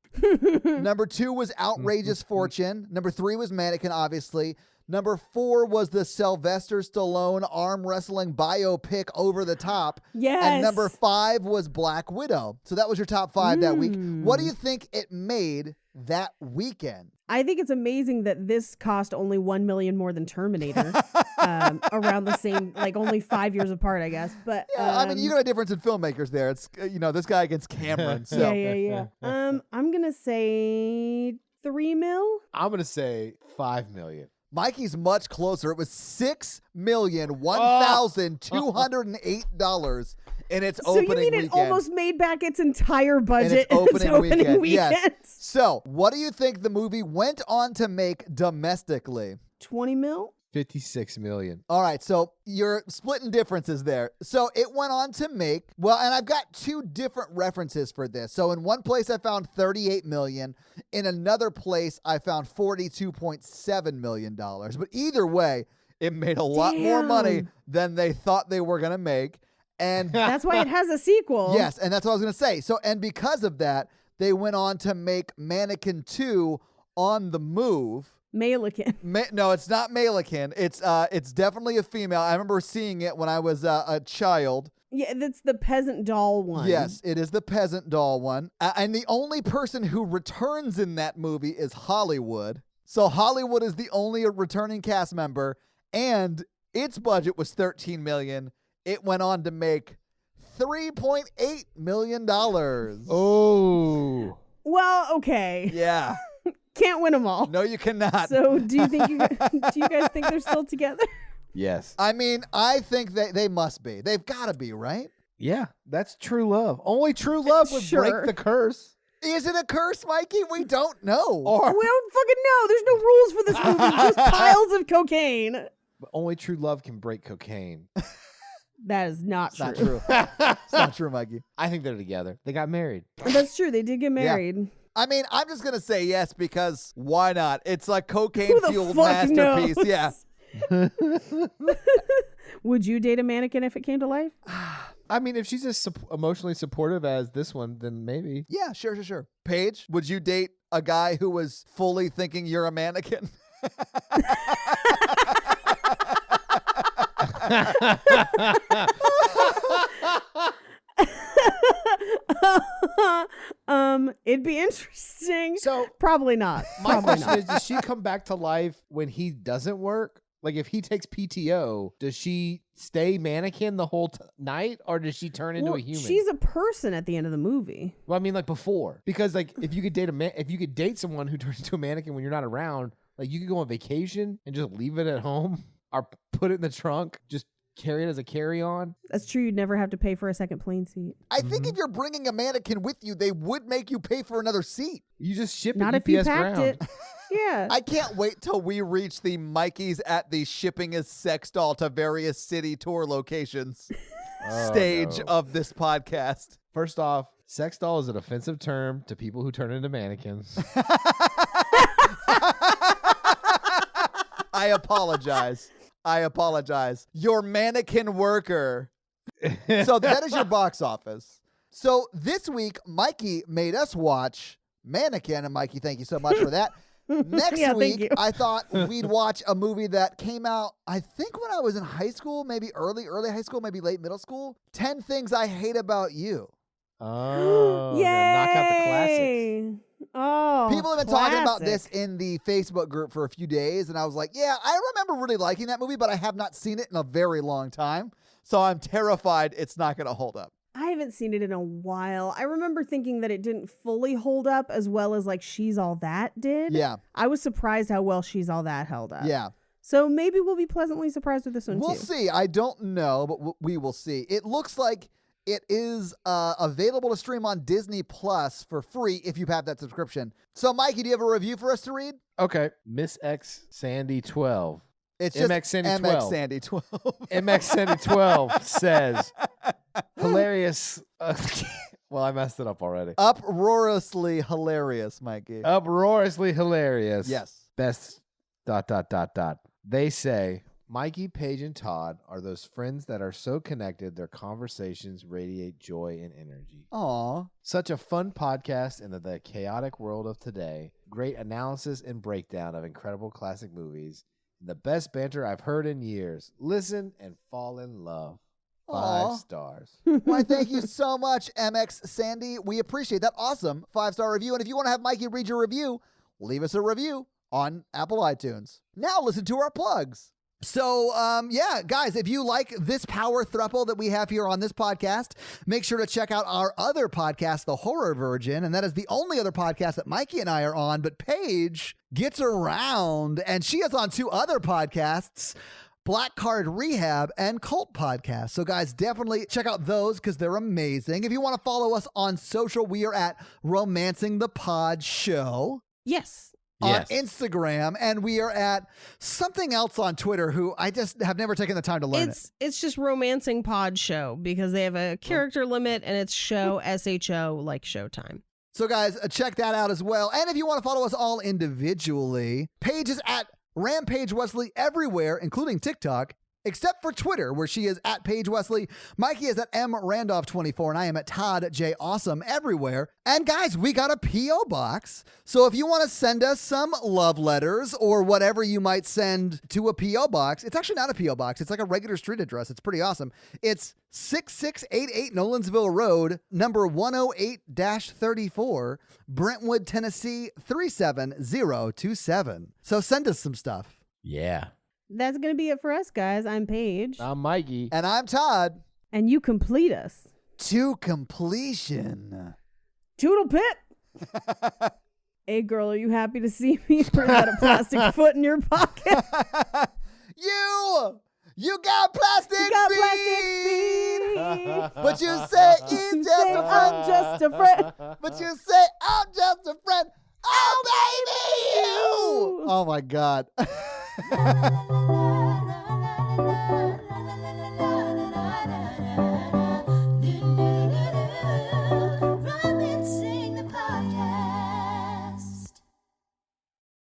Number 2 was Outrageous Fortune. Number 3 was Mannequin, obviously. Number 4 was the Sylvester Stallone arm wrestling biopic Over the Top. Yes. And number 5 was Black Widow. So that was your top 5 that week. What do you think it made that weekend? I think it's amazing that this cost only $1 million more than Terminator, around the same, like only 5 years apart, I guess. But Yeah, I mean, you got a difference in filmmakers there. It's this guy against Cameron. So yeah. I'm gonna say 3 mil. I'm going to say 5 million. Mikey's much closer. It was $6,001,208 in its So you opening mean it weekend. almost made back its entire budget in its opening weekend. Yes. weekend? So, what do you think the movie went on to make domestically? 20 mil. 56 million. All right, so you're splitting differences there. So it went on to make, well, and I've got 2 different references for this. So in one place I found 38 million. In another place I found $42.7 million. But either way, it made a lot more money than they thought they were going to make. And That's why it has a sequel. yes, and that's what I was going to say. So, and because of that, they went on to make Mannequin 2 On the Move. Mannequin. No, it's not Mannequin. It's definitely a female. I remember seeing it when I was a child. Yeah, that's the peasant doll one. Yes, it is the peasant doll one. And the only person who returns in that movie is Hollywood. So Hollywood is the only returning cast member, and its budget was $13 million. It went on to make $3.8 million. Oh. Well, okay. Yeah. Can't win them all. No, you cannot. So do you think do you guys think they're still together? Yes. I mean, I think they must be. They've got to be, right? Yeah, that's true love. Only true love would Sure. break the curse. Is it a curse, Mikey? We don't know. Or We don't fucking know. There's no rules for this movie. Just piles of cocaine. only true love can break cocaine. That is not It's not true. true. It's not true, Mikey. I think they're together. They got married. That's true. They did get married. I mean, I'm just going to say yes because why not? It's like Who cocaine-fueled the fuck masterpiece. knows? Yeah. Would you date a mannequin if it came to life? I mean, if she's as emotionally supportive as this one, then maybe. Yeah, sure. Paige, would you date a guy who was fully thinking you're a mannequin? It'd be interesting. So Probably not. my Probably question not. is, does she come back to life when he doesn't work? Like if he takes PTO, does she stay mannequin the whole night, or does she turn into Well, a human? she's a person at the end of the movie. Well, I mean, like before, because like if you could date if you could date someone who turns into a mannequin when you're not around, like you could go on vacation and just leave it at home, or put it in the trunk, just carry it as a carry-on. That's true. You'd never have to pay for a second plane seat. I think if you're bringing a mannequin with you, they would make you pay for another seat. You just ship Not it if you UPS packed ground. it. Yeah. I can't wait till we reach the Mikey's at the shipping a sex doll to various city tour locations stage no. of this podcast. First off, sex doll is an offensive term to people who turn into mannequins. I apologize. Your mannequin worker. So that is your box office. So this week, Mikey made us watch Mannequin. And Mikey, thank you so much for that. Next Yeah, thank you. week, I thought we'd watch a movie that came out, I think when I was in high school, maybe early high school, maybe late middle school. 10 Things I Hate About You. Oh, Yay! gotta knock out the classics. Oh, People have been talking about this classic. in the Facebook group for a few days, and I was like, yeah, I remember really liking that movie, but I have not seen it in a very long time. So I'm terrified it's not going to hold up. I haven't seen it in a while. I remember thinking that it didn't fully hold up as well as like She's All That did. Yeah. I was surprised how well She's All That held up. Yeah. So maybe we'll be pleasantly surprised with this one We'll too. see. I don't know, but we will see. It looks like it is available to stream on Disney Plus for free if you have that subscription. So, Mikey, do you have a review for us to read? Okay. Miss X Sandy 12. It's just MX Sandy MX 12. Sandy 12. MX Sandy 12 says, hilarious. Well, I messed it up already. Uproariously hilarious, Mikey. Uproariously hilarious. Yes. Best ... They say, Mikey, Paige, and Todd are those friends that are so connected their conversations radiate joy and energy. Aw. Such a fun podcast in the chaotic world of today. Great analysis and breakdown of incredible classic movies. And the best banter I've heard in years. Listen and fall in love. 5 Aw. stars. Why, thank you so much, MX Sandy. We appreciate that. Awesome 5-star review. And if you want to have Mikey read your review, leave us a review on Apple iTunes. Now listen to our plugs. So, yeah, guys, if you like this power throuple that we have here on this podcast, make sure to check out our other podcast, The Horror Virgin. And that is the only other podcast that Mikey and I are on. But Paige gets around, and she is on 2 other podcasts, Black Card Rehab and Cult Podcast. So, guys, definitely check out those because they're amazing. If you want to follow us on social, we are at Romancing the Pod Show Yes. on Instagram, and we are at something else on Twitter who I just have never taken the time to learn it. It's just Romancing Pod Show because they have a character limit and it's show SHO like Showtime. So, guys, check that out as well. And if you want to follow us all individually, Paige is at Rampage Wesley everywhere, including TikTok, except for Twitter, where she is at Paige Wesley. Mikey is at MRandolph24, and I am at Todd J. Awesome everywhere. And guys, we got a P.O. box. So if you want to send us some love letters or whatever you might send to a P.O. box, it's actually not a P.O. box. It's like a regular street address. It's pretty awesome. It's 6688 Nolensville Road, number 108-34, Brentwood, Tennessee 37027. So send us some stuff. Yeah. That's going to be it for us, guys. I'm Paige. I'm Mikey. And I'm Todd. And you complete us. To completion. Toodle pip. Hey, girl, are you happy to see me? Or had a plastic foot in your pocket? You got plastic You got feet. plastic feet. But you say he's just Say a I'm friend. just a friend. But you say I'm just a friend. Oh, baby, you. Oh, my God. La, la, la, la, la, la, la, la.